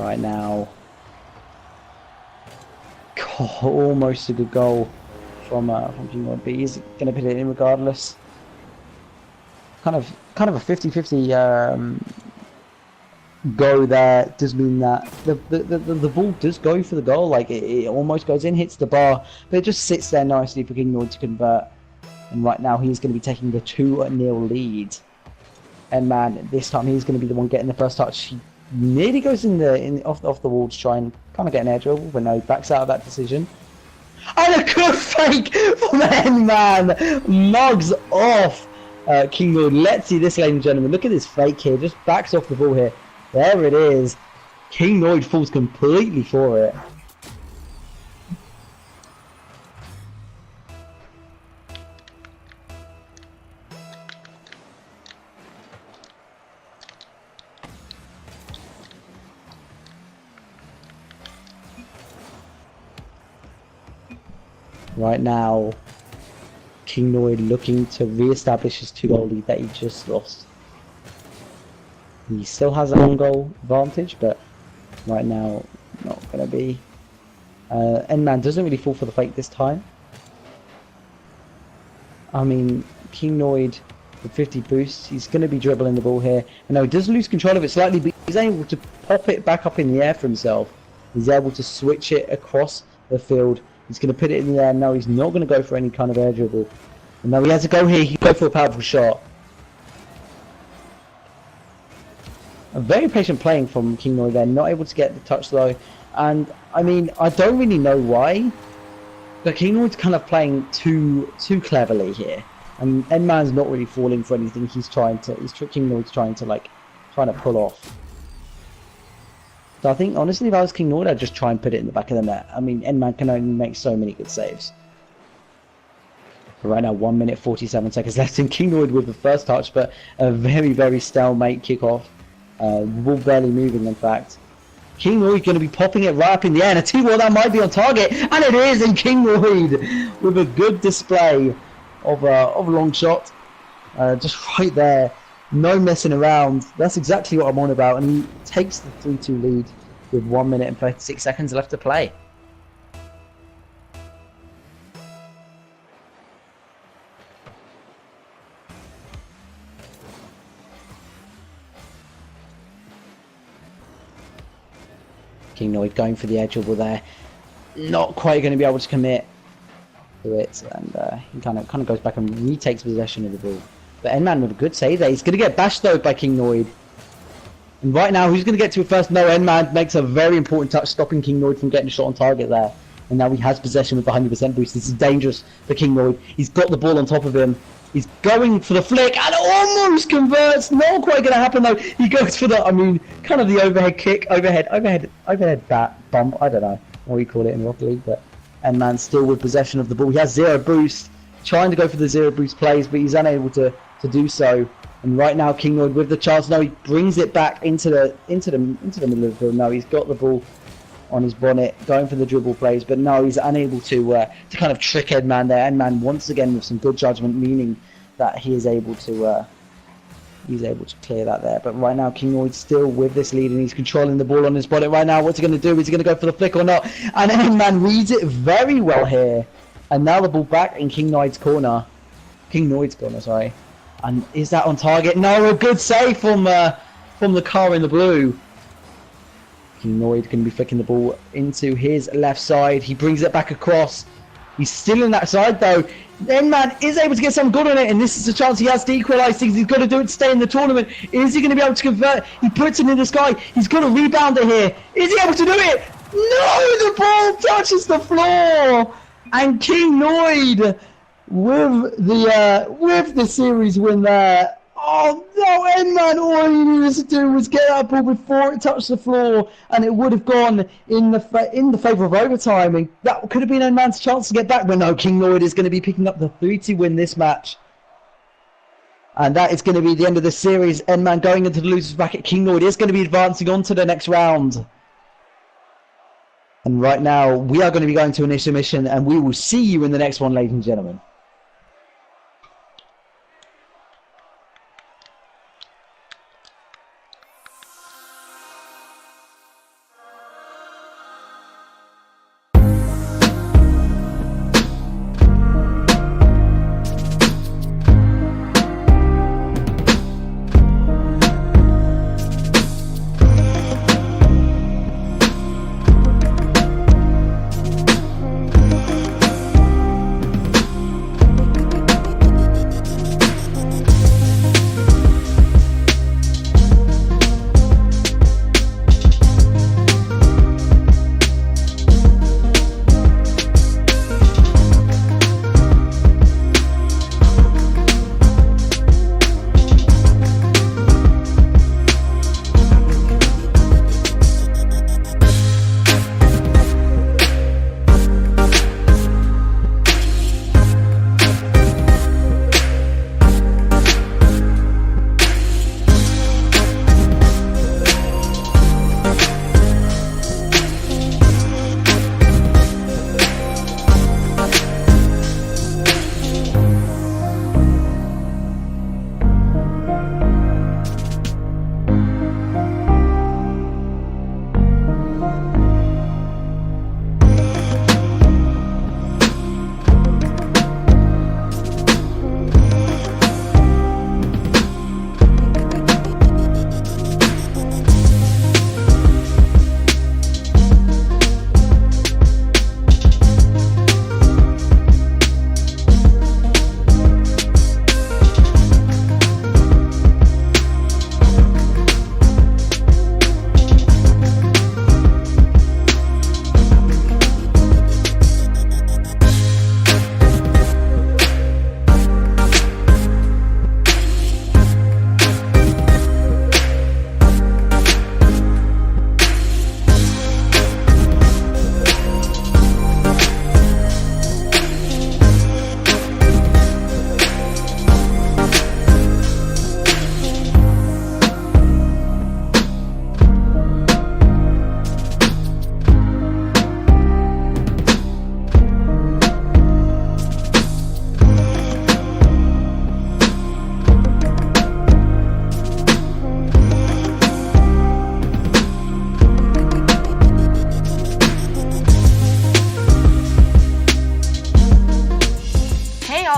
right now. Almost a good goal from King Lloyd, but he's going to put it in regardless. Kind of a 50-50 go there does mean that the ball does go for the goal. Like it almost goes in, hits the bar, but it just sits there nicely for King Lloyd to convert. And right now he's going to be taking the 2-0 lead. And man, this time he's going to be the one getting the first touch. He nearly goes off the wall to try and kind of get an air dribble, but no, he backs out of that decision. And a good fake from N-Man! Mugs off King Lloyd. Let's see this, ladies and gentlemen. Look at this fake here. Just backs off the ball here. There it is. King Lloyd falls completely for it. Right now, King Lloyd looking to re-establish his 2-goal lead that he just lost. He still has a 1-goal advantage, but right now, not going to be. N-Man doesn't really fall for the fake this time. I mean, King Lloyd with 50 boosts, he's going to be dribbling the ball here. And now he does lose control of it slightly, but he's able to pop it back up in the air for himself. He's able to switch it across the field. He's going to put it in the air. No, he's not going to go for any kind of air dribble. And now he has to go here. He can go for a powerful shot. A very patient playing from King Lloyd there. Not able to get the touch though. And I mean, I don't really know why, but King Lloyd's kind of playing too cleverly here. And N-Man's not really falling for anything. King Lloyd's trying to pull off. So I think, honestly, if I was King Lloyd, I'd just try and put it in the back of the net. I mean, N-Man can only make so many good saves. But right now, 1 minute 47 seconds left, and King Lloyd with the first touch, but a very, very stalemate kickoff. Ball barely moving, in fact. King Lloyd going to be popping it right up in the air, and I tell you what, that might be on target, and it is, and King Lloyd with a good display of a long shot. Just right there. No messing around. That's exactly what I'm on about. And he takes the 3-2 lead with 1 minute and 36 seconds left to play. King Lloyd going for the edge dribble there. Not quite going to be able to commit to it. And he kind of goes back and retakes possession of the ball. But N-Man with a good save there. He's going to get bashed though by King Lloyd. And right now, who's going to get to it first? No, N-Man makes a very important touch, stopping King Lloyd from getting a shot on target there. And now he has possession with the 100% boost. This is dangerous for King Lloyd. He's got the ball on top of him. He's going for the flick and almost converts. Not quite going to happen though. He goes for the, kind of the overhead kick, overhead bat bump. I don't know what you call it in Rocket League, but N-Man still with possession of the ball. He has 0 boost, trying to go for the 0 boost plays, but he's unable to do so. And right now, King Lloyd with the chance. No, he brings it back into the middle of the field. No, he's got the ball on his bonnet, going for the dribble plays, but no, he's unable to kind of trick N-Man there. N-Man once again with some good judgment, meaning that he is able to clear that there. But right now, King Lloyd still with this lead, and he's controlling the ball on his bonnet right now. What's he going to do? Is he going to go for the flick or not? And N-Man reads it very well here. And now the ball back in King Lloyd's corner, sorry. And is that on target? No, a good save from the car in the blue. King Lloyd can be flicking the ball into his left side. He brings it back across. He's still in that side though. N-Man is able to get some good on it, and this is a chance he has to equalise things. He's got to do it to stay in the tournament. Is he going to be able to convert? He puts it in the sky. He's got to rebound it here. Is he able to do it? No, the ball touches the floor, and King Lloyd with the series win there. Oh no, N-Man, all he needed to do was get that ball before it touched the floor, and it would have gone in the favour of overtime, and that could have been N-Man's chance to get back. But no, King Lloyd is going to be picking up the 3-2 win this match. And that is going to be the end of the series. N-Man going into the losers bracket. King Lloyd is going to be advancing on to the next round. And right now, we are going to be going to an intermission, and we will see you in the next one, ladies and gentlemen.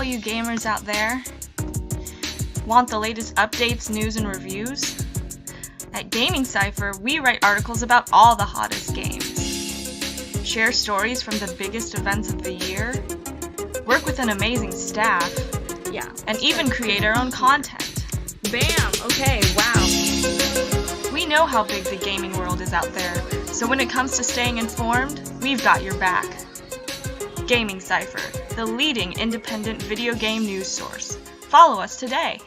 you gamers out there? Want the latest updates, news, and reviews? At Gaming Cypher, we write articles about all the hottest games, share stories from the biggest events of the year, work with an amazing staff, Yeah. and even create our own content. Bam! Okay, wow. We know how big the gaming world is out there, so when it comes to staying informed, we've got your back. Gaming Cypher, the leading independent video game news source. Follow us today.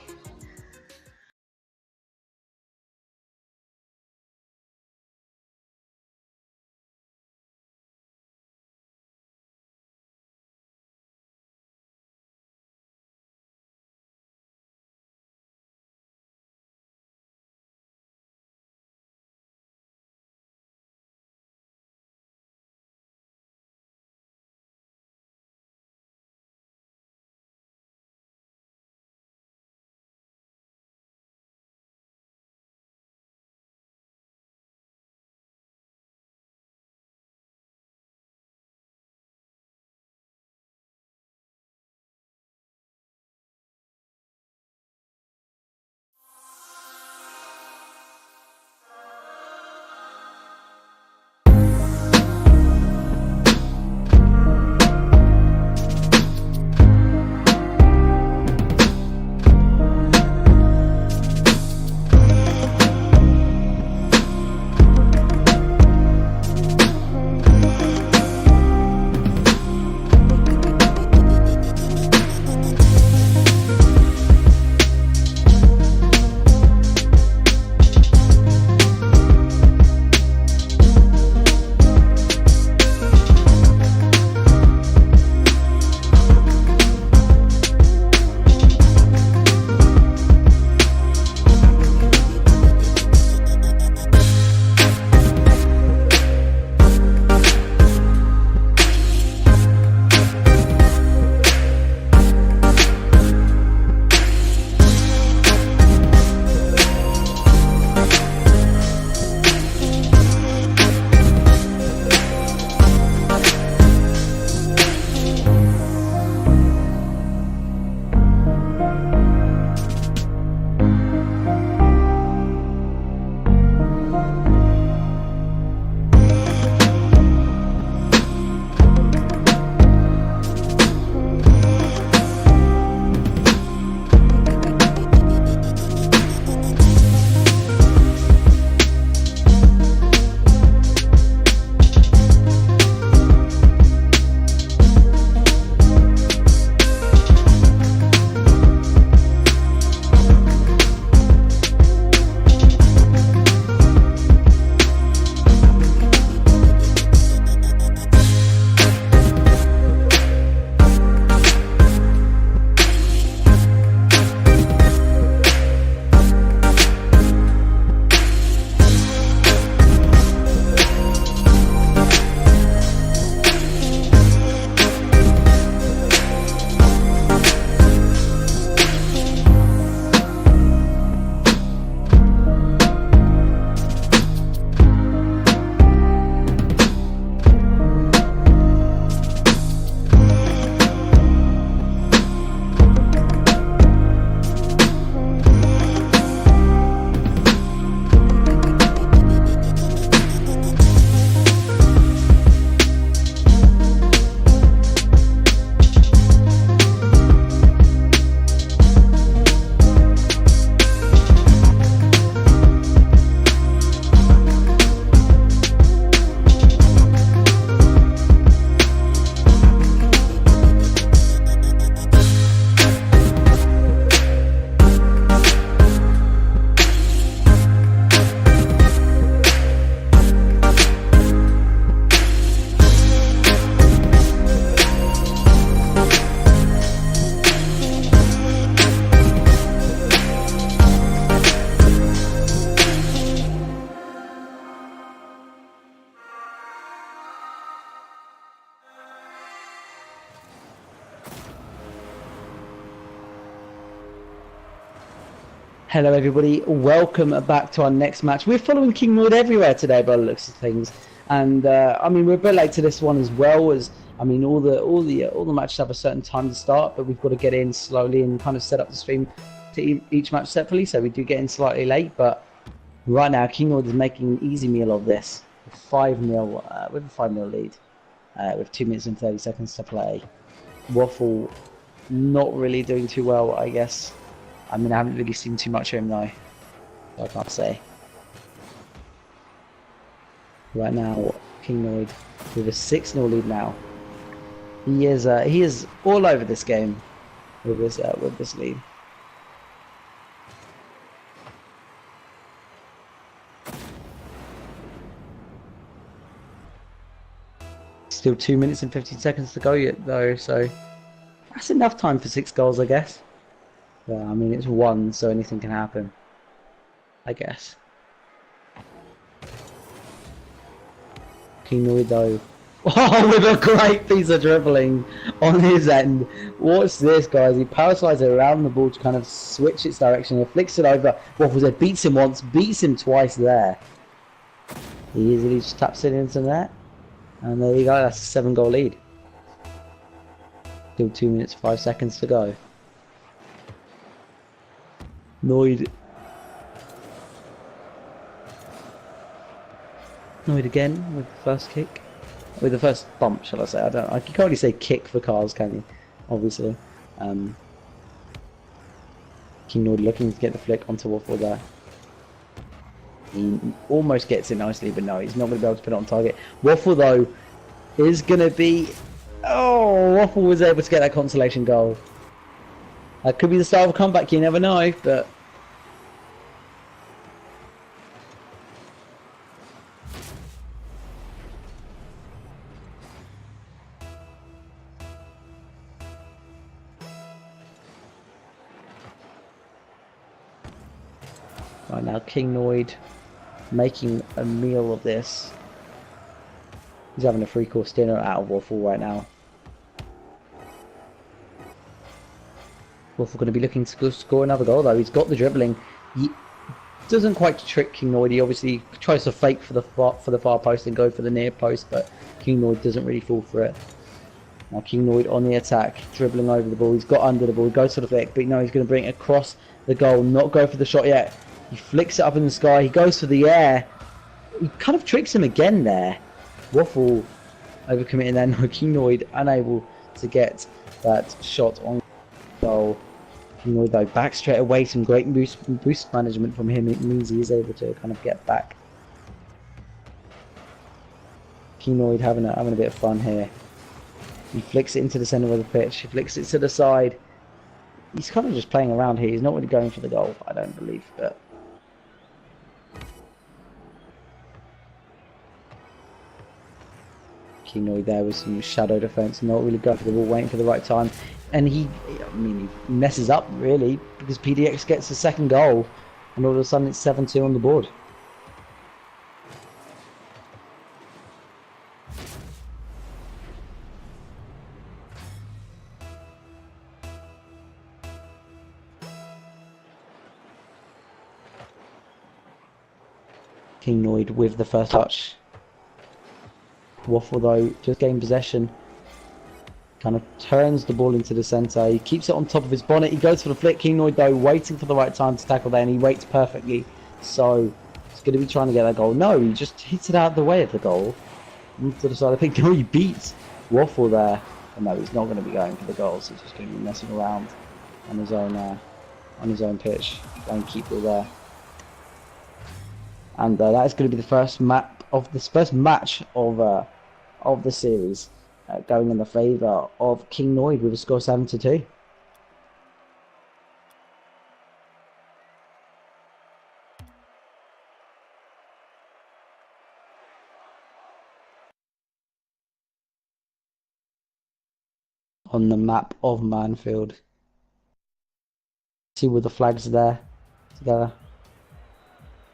Hello everybody, welcome back to our next match. We're following King Maud everywhere today by the looks of things, and I mean we're a bit late to this one as well, as I mean, all the matches have a certain time to start, but we've got to get in slowly and kind of set up the stream to each match separately. So we do get in slightly late, but right now King Noid is making an easy meal of this. 5-0 with a 5-0 lead, with 2 minutes and 30 seconds to play. Waffle not really doing too well, I guess. I mean, I haven't really seen too much of him though, so I can't say. Right now, King Noid with a 6-0 lead now. He is all over this game with this lead. Still 2 minutes and 15 seconds to go yet though, so that's enough time for 6 goals, I guess. Yeah, I mean, it's 1, so anything can happen, I guess. King Noid though, oh, with a great piece of dribbling on his end. Watch this, guys. He power slides it around the ball to kind of switch its direction and flicks it over. Waffles there, beats him once, beats him twice there. He easily just taps it into the net. And there you go, that's a 7-goal lead. Still 2 minutes 5 seconds to go. Noid again with the first kick. With the first bump, shall I say. You can't really say kick for cars, can you? Obviously. King Noid looking to get the flick onto Waffle there. He almost gets it nicely, but no, he's not going to be able to put it on target. Waffle, though, is going to be... Oh, Waffle was able to get that consolation goal. That could be the start of a comeback, you never know, but... Right now, King Noid making a meal of this. He's having a 3-course dinner out of Waffle right now. Waffle going to be looking to score another goal though. He's got the dribbling. He doesn't quite trick King Noid. He obviously tries to fake for the far post and go for the near post, but King Noid doesn't really fall for it. Now King Noid on the attack, dribbling over the ball. He's got under the ball. He goes for the flick, but no, he's going to bring it across the goal. Not go for the shot yet. He flicks it up in the sky. He goes for the air. He kind of tricks him again there. Waffle overcommitting there. No, King Noid unable to get that shot on goal. King Noid though back straight away. Some great boost management from him. It means he is able to kind of get back. King Noid having a bit of fun here. He flicks it into the centre of the pitch. He flicks it to the side. He's kind of just playing around here. He's not really going for the goal, I don't believe, but... King Noid there with some shadow defence, not really going for the ball, waiting for the right time. And he messes up, really, because PDX gets the second goal, and all of a sudden it's 7-2 on the board. King Noid with the first touch. Waffle though just gained possession, kind of turns the ball into the centre. He keeps it on top of his bonnet. He goes for the flick. King Noid though waiting for the right time to tackle there, and he waits perfectly. So he's going to be trying to get that goal. No, he just hits it out of the way of the goal to the side. I think no, he beats Waffle there. But no, he's not going to be going for the goals. He's just going to be messing around on his own pitch, playing keep ball there. And that is going to be the first match of the series, going in the favour of King Noid with a score 7-2. On the map of Manfield. See where the flags are there together.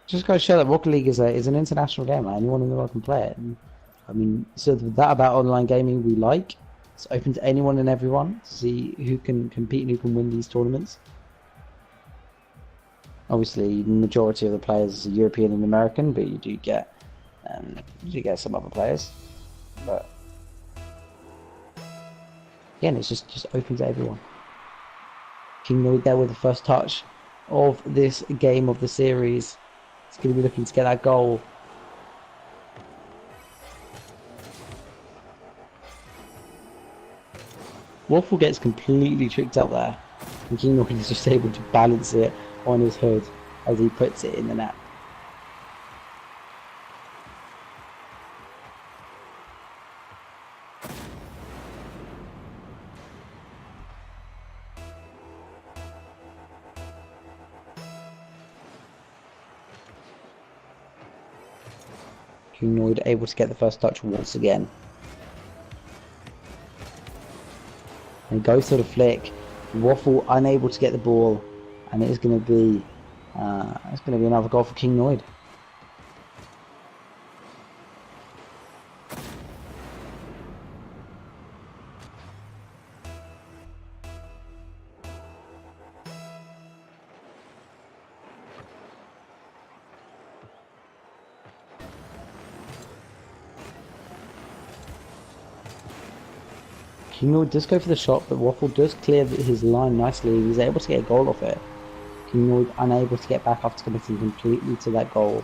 Just goes to show that Rocket League is an international game, man. Anyone in the world can play it. And, I mean, so that about online gaming we like. It's open to anyone and everyone to see who can compete and who can win these tournaments. Obviously, the majority of the players are European and American, but you do get some other players. But Again, it's just open to everyone. King Noid there with the first touch of this game of the series. He's going to be looking to get that goal. Waffle gets completely tricked up there, and King Noid is just able to balance it on his hood as he puts it in the net. King Noid able to get the first touch once again. And goes to the flick. Waffle unable to get the ball, and it is going to be another goal for King Noid. King Noid does go for the shot, but Waffle does clear his line nicely. He's able to get a goal off it. King Noid unable to get back after committing completely to that goal.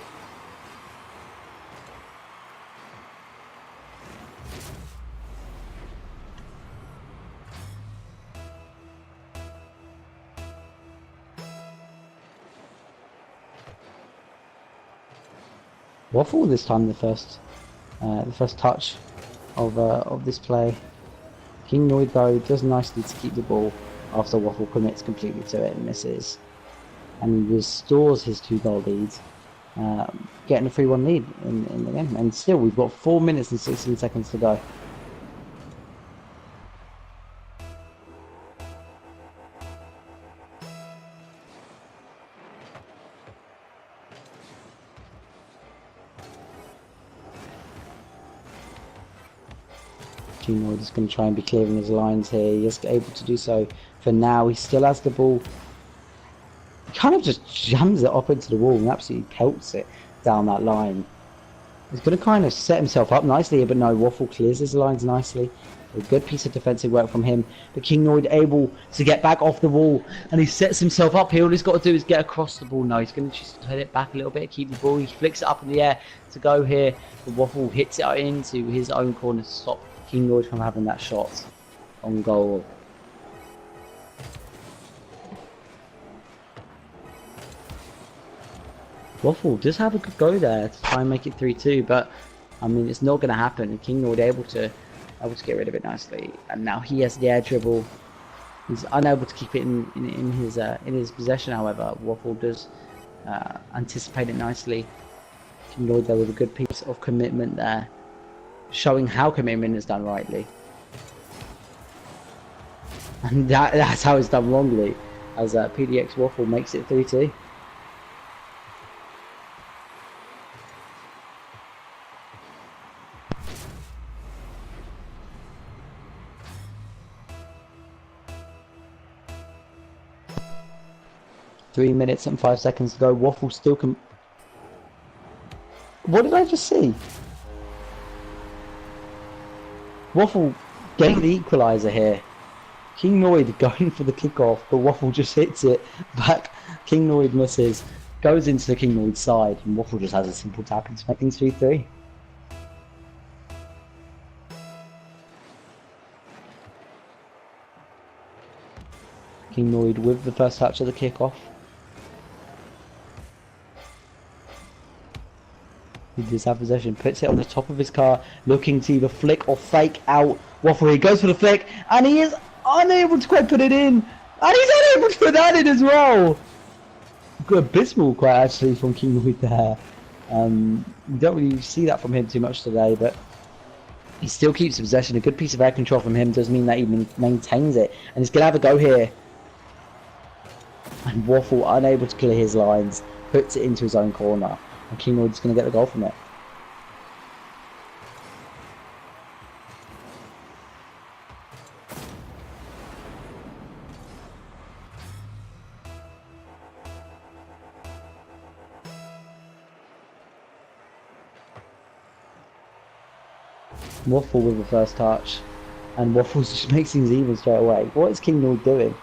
Waffle this time the first touch of this play. King Noid though does nicely to keep the ball after Waffle commits completely to it and misses, and he restores his 2-goal lead, getting a 3-1 lead in the game. And still, we've got 4 minutes and 16 seconds to go. King Noid is going to try and be clearing his lines here. He is able to do so for now. He still has the ball. He kind of just jams it up into the wall and absolutely pelts it down that line. He's going to kind of set himself up nicely here, but no, Waffle clears his lines nicely. A good piece of defensive work from him. But King Noid able to get back off the wall, and he sets himself up here. All he's got to do is get across the ball. No, he's going to just turn it back a little bit, keep the ball. He flicks it up in the air to go here. The Waffle hits it into his own corner to stop King Noid from having that shot on goal. Waffle does have a good go there to try and make it 3-2, but I mean it's not going to happen. King Noid able to get rid of it nicely, and now he has the air dribble. He's unable to keep it in his possession. However, Waffle does anticipate it nicely. King Noid there with a good piece of commitment there, showing how commitment is done rightly, and that's how it's done wrongly, as PDX Waffle makes it 3-2. Three minutes and 5 seconds to go. Waffle still can. What did I just see? Waffle getting the equaliser here. King Noid going for the kickoff, but Waffle just hits it back. King Noid misses, goes into the King Noid side, and Waffle just has a simple tap into making 3-3. King Noid with the first touch of the kickoff. He does have possession, puts it on the top of his car, looking to either flick or fake out. Waffle, he goes for the flick, and he is unable to quite put it in, and he's unable to put that in as well. Good abysmal quite actually from King Noid there. We don't really see that from him too much today, but he still keeps possession. A good piece of air control from him does mean that he maintains it, and he's going to have a go here. And Waffle, unable to clear his lines, puts it into his own corner. And King Noid's going to get the goal from it. Waffle with the first touch. And Waffles just makes things even straight away. What is King Noid doing?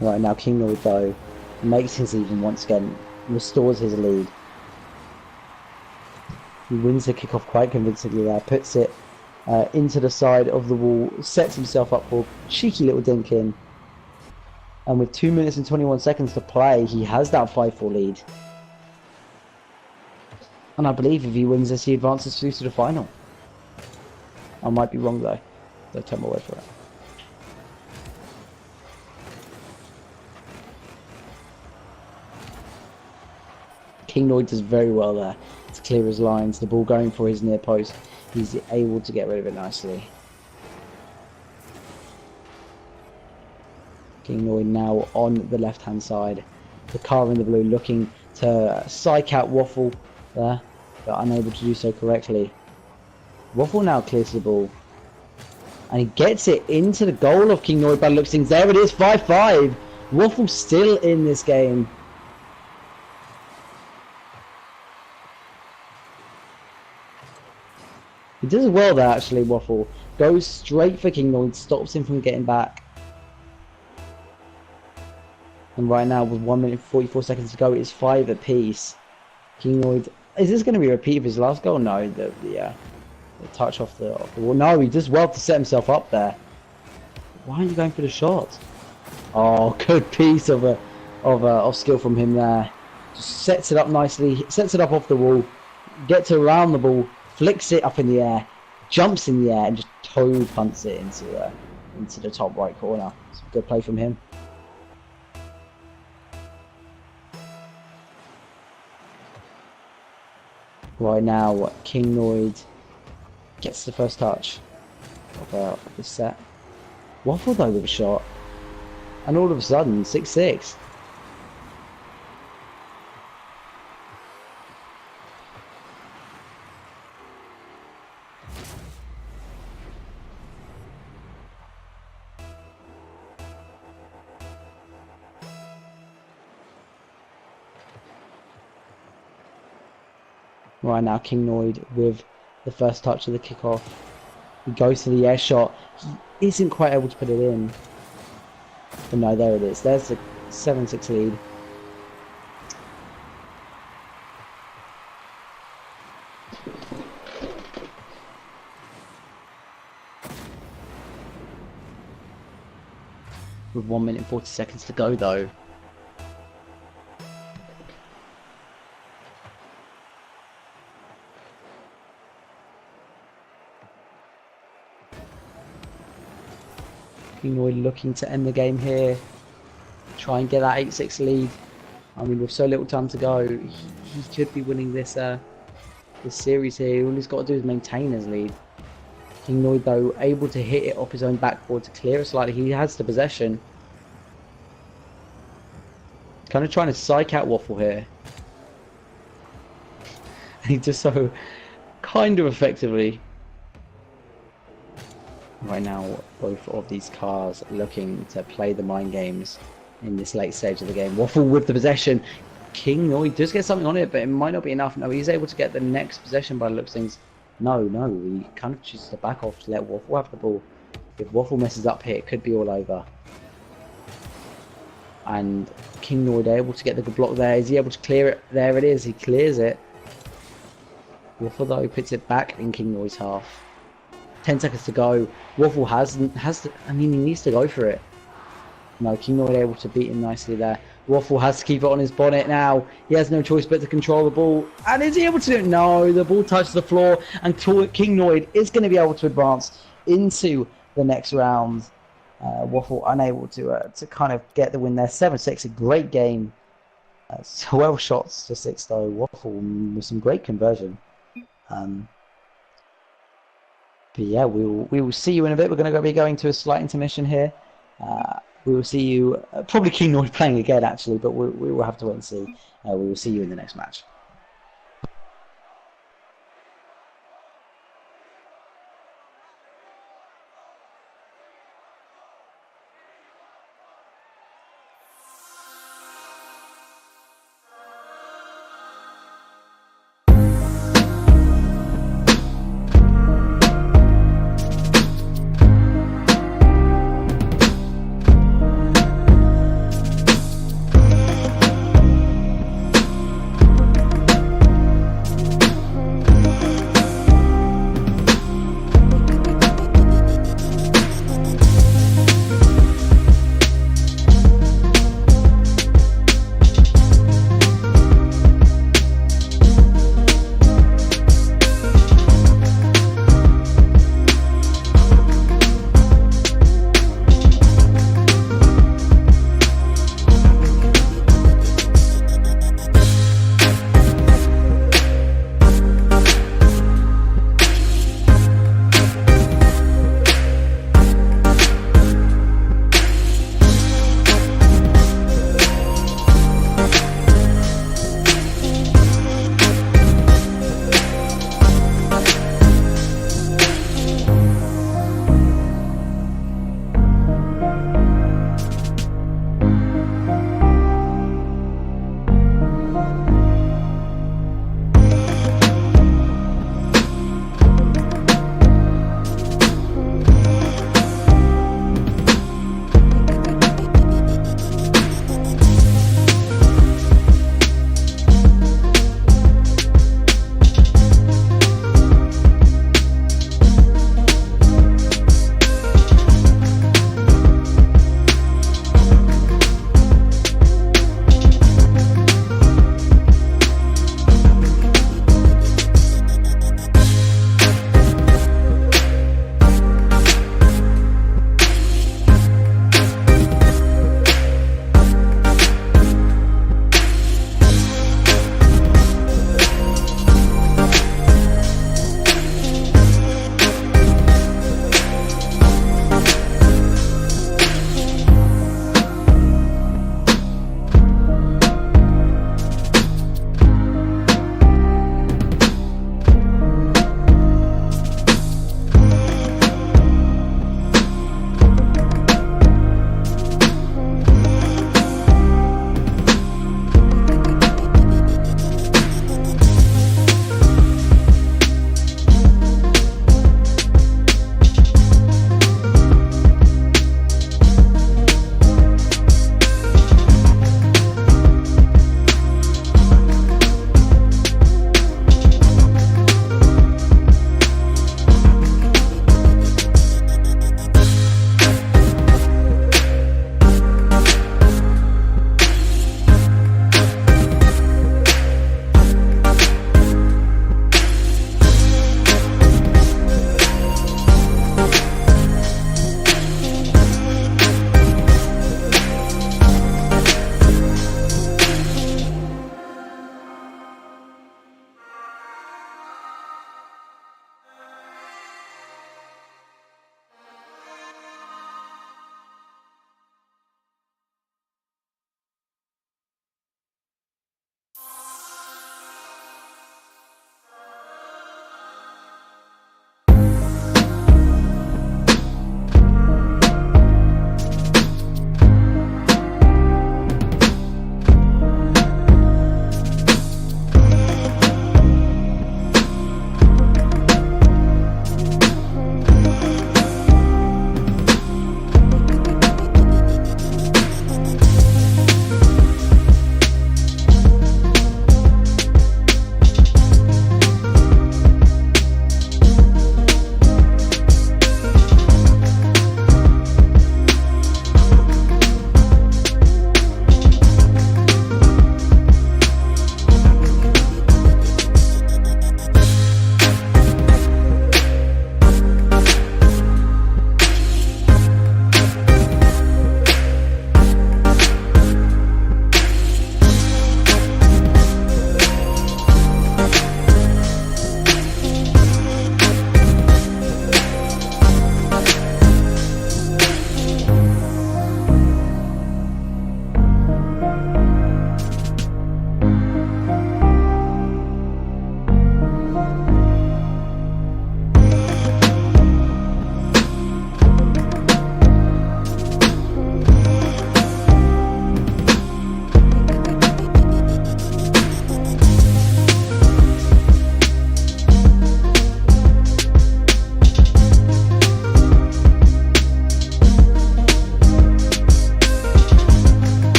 Right now, King Noid though makes his even once again, restores his lead. He wins the kickoff quite convincingly there, puts it into the side of the wall, sets himself up for a cheeky little dink in. And with 2 minutes and 21 seconds to play, he has that 5-4 lead. And I believe if he wins this, he advances through to the final. I might be wrong though. Don't take my word for it. King Noid does very well there to clear his lines. The ball going for his near post. He's able to get rid of it nicely. King Noid now on the left hand side. The car in the blue looking to psych out Waffle there, but unable to do so correctly. Waffle now clears the ball. And he gets it into the goal of King Noid by the looks of things. There it is, 5-5. Waffle still in this game. He does well there actually, Waffle. Goes straight for King Noid, stops him from getting back. And right now with 1 minute 44 seconds to go, it's 5 apiece. King Noid, is this going to be a repeat of his last goal? No, the touch off the wall. No, he does well to set himself up there. Why aren't you going for the shot? Oh, good piece of skill from him there. Just sets it up nicely, sets it up off the wall, gets around the ball, flicks it up in the air, jumps in the air, and just toe punts it into the top right corner. Some good play from him. Right now, King Noid gets the first touch of this set. Waffle though with a shot, and all of a sudden 6-6. Right now, King Noid with the first touch of the kickoff. He goes to the air shot. He isn't quite able to put it in. But no, there it is. There's the 7-6 lead. With 1 minute 40 seconds to go though. King Noid looking to end the game here, try and get that 8-6 lead. I mean, with so little time to go, he could be winning this series here. All he's got to do is maintain his lead. King Noid though able to hit it off his own backboard to clear it slightly. He has the possession. Kind of trying to psych out Waffle here. And he does so kind of effectively. Right now, both of these cars looking to play the mind games in this late stage of the game. Waffle with the possession. King Noid does get something on it, but it might not be enough. No, he's able to get the next possession by the looks of things. No, he kind of chooses to back off to let Waffle have the ball. If Waffle messes up here, it could be all over. And King Noid able to get the good block there. Is he able to clear it? There it is. He clears it. Waffle though puts it back in King Noid's half. 10 seconds to go. Waffle he needs to go for it. No, King Noid able to beat him nicely there. Waffle has to keep it on his bonnet now. He has no choice but to control the ball. And is he able to do it? No, the ball touches the floor and King Noid is going to be able to advance into the next round. Waffle unable to kind of get the win there. 7-6, a great game. 12 shots to 6 though. Waffle with some great conversion. But yeah, we will see you in a bit. We're going to be going to a slight intermission here. We will see you, probably King Noid playing again actually, but we will have to wait and see. We will see you in the next match.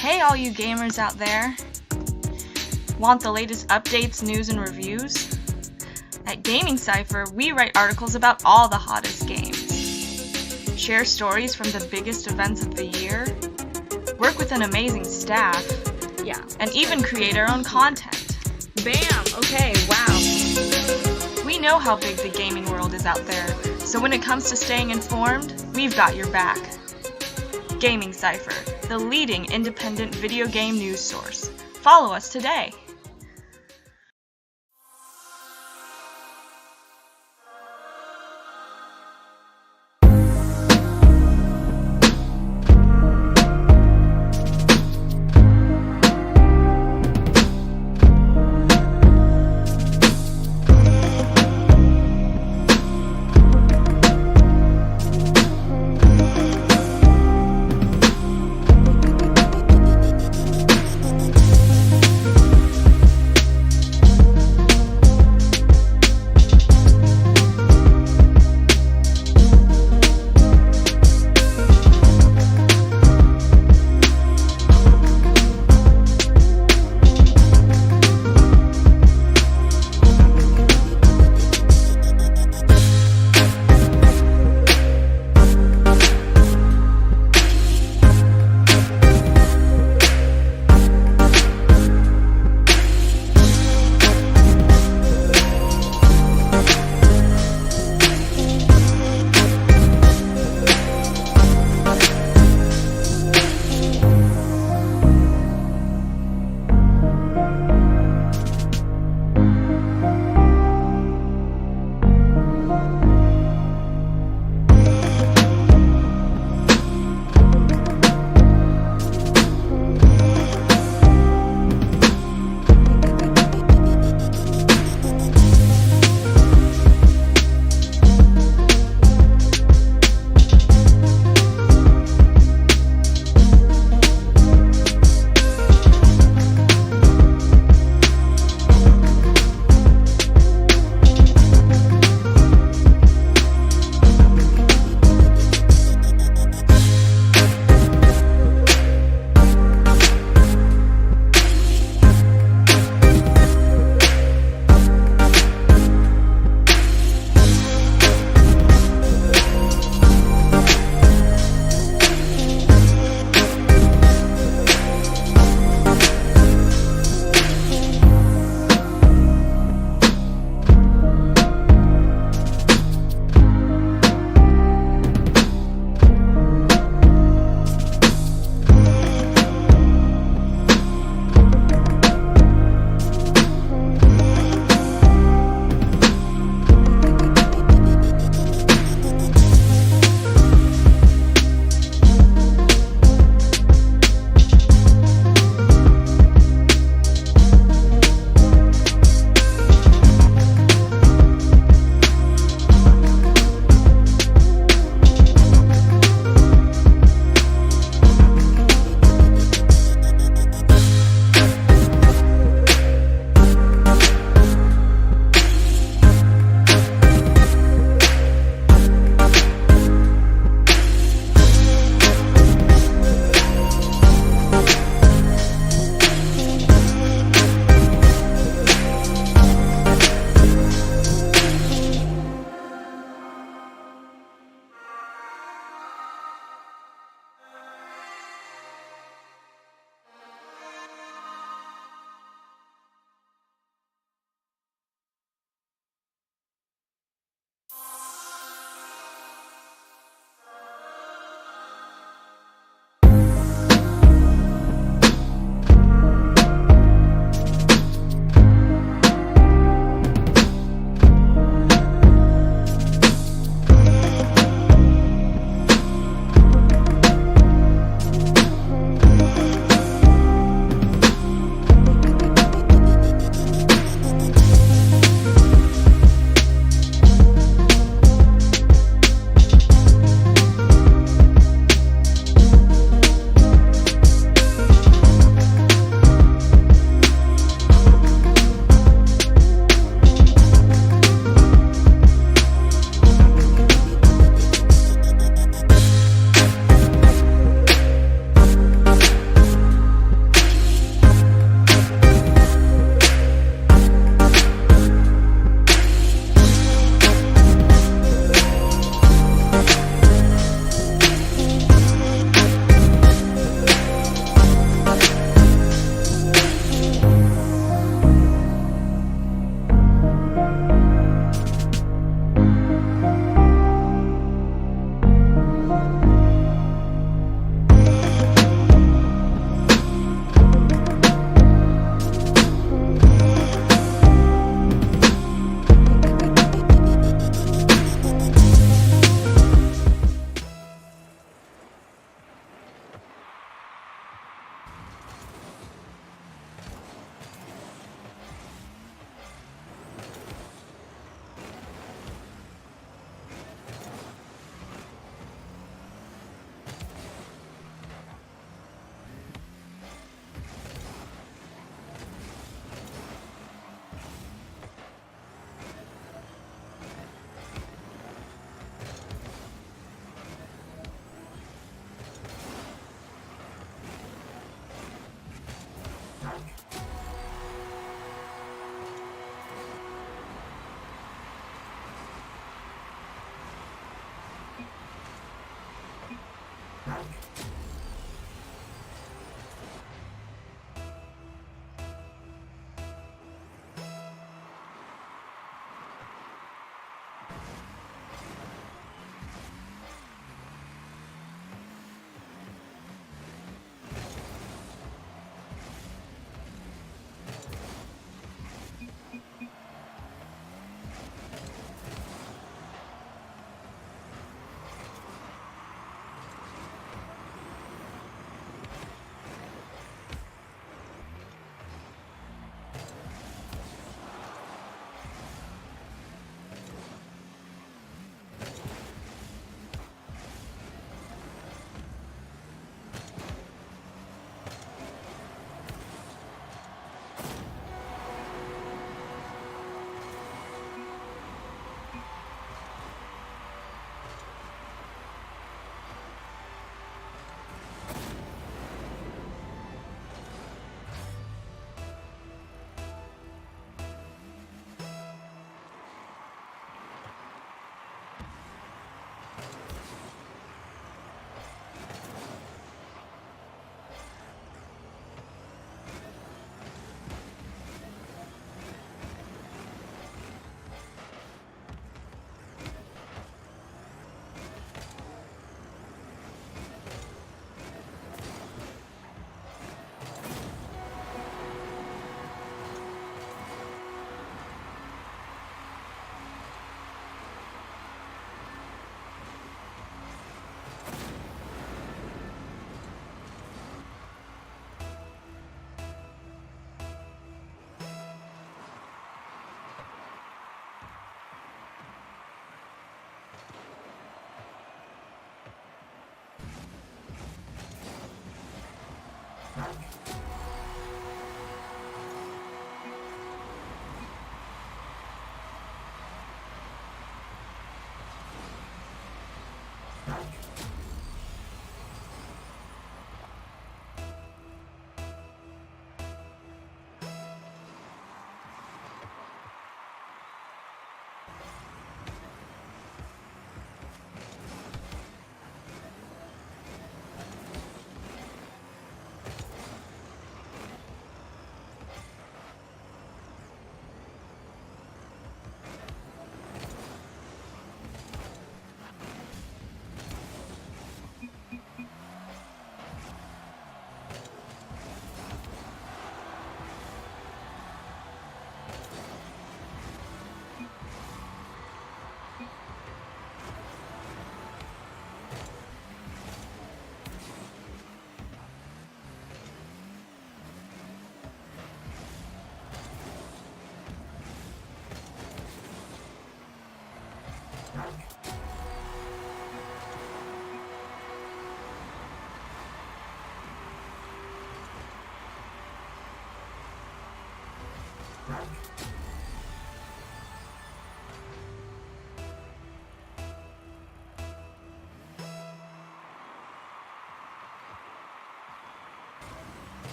Hey all you gamers out there! Want the latest updates, news, and reviews? At Gaming Cypher, we write articles about all the hottest games. Share stories from the biggest events of the year, work with an amazing staff, Yeah. and even create our own content. Bam! Okay, wow. We know how big the gaming world is out there, so when it comes to staying informed, we've got your back. Gaming Cypher, the leading independent video game news source. Follow us today.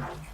Thank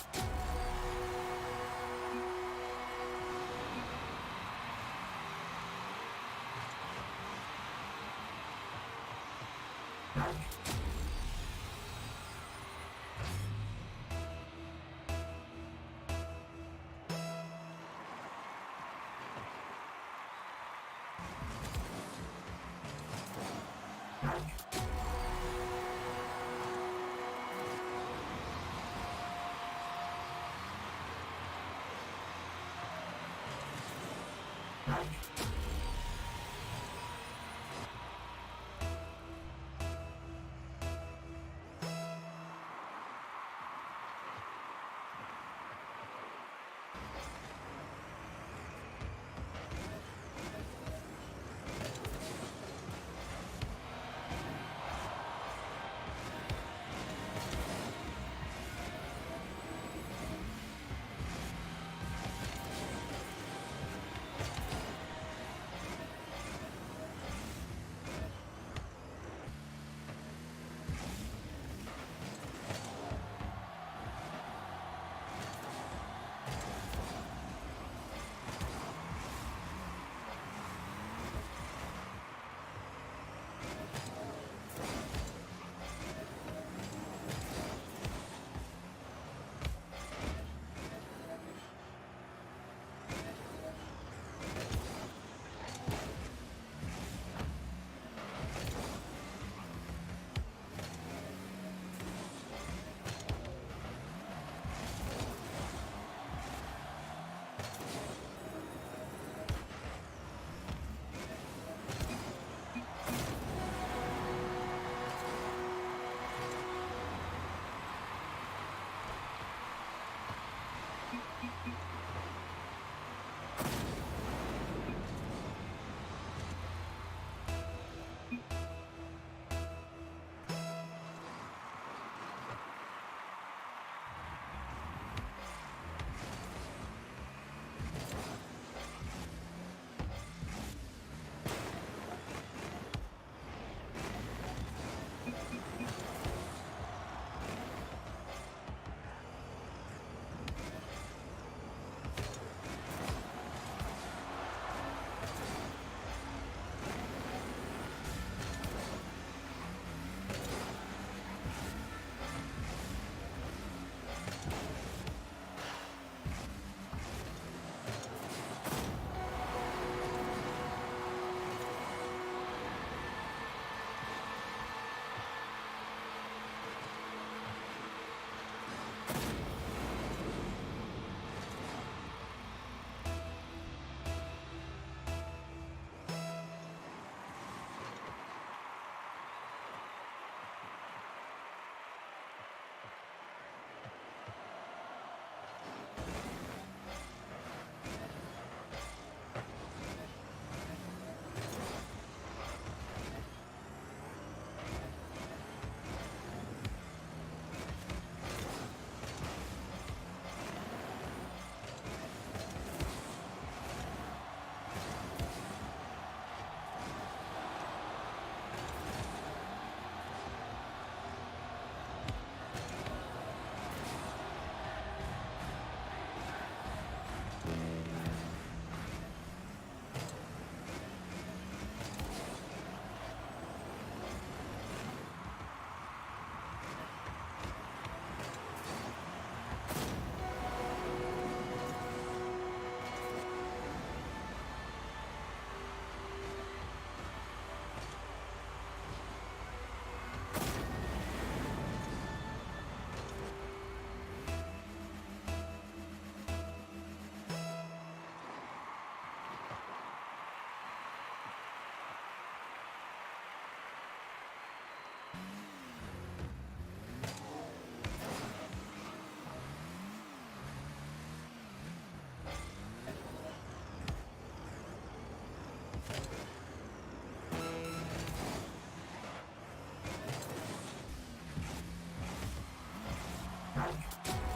you.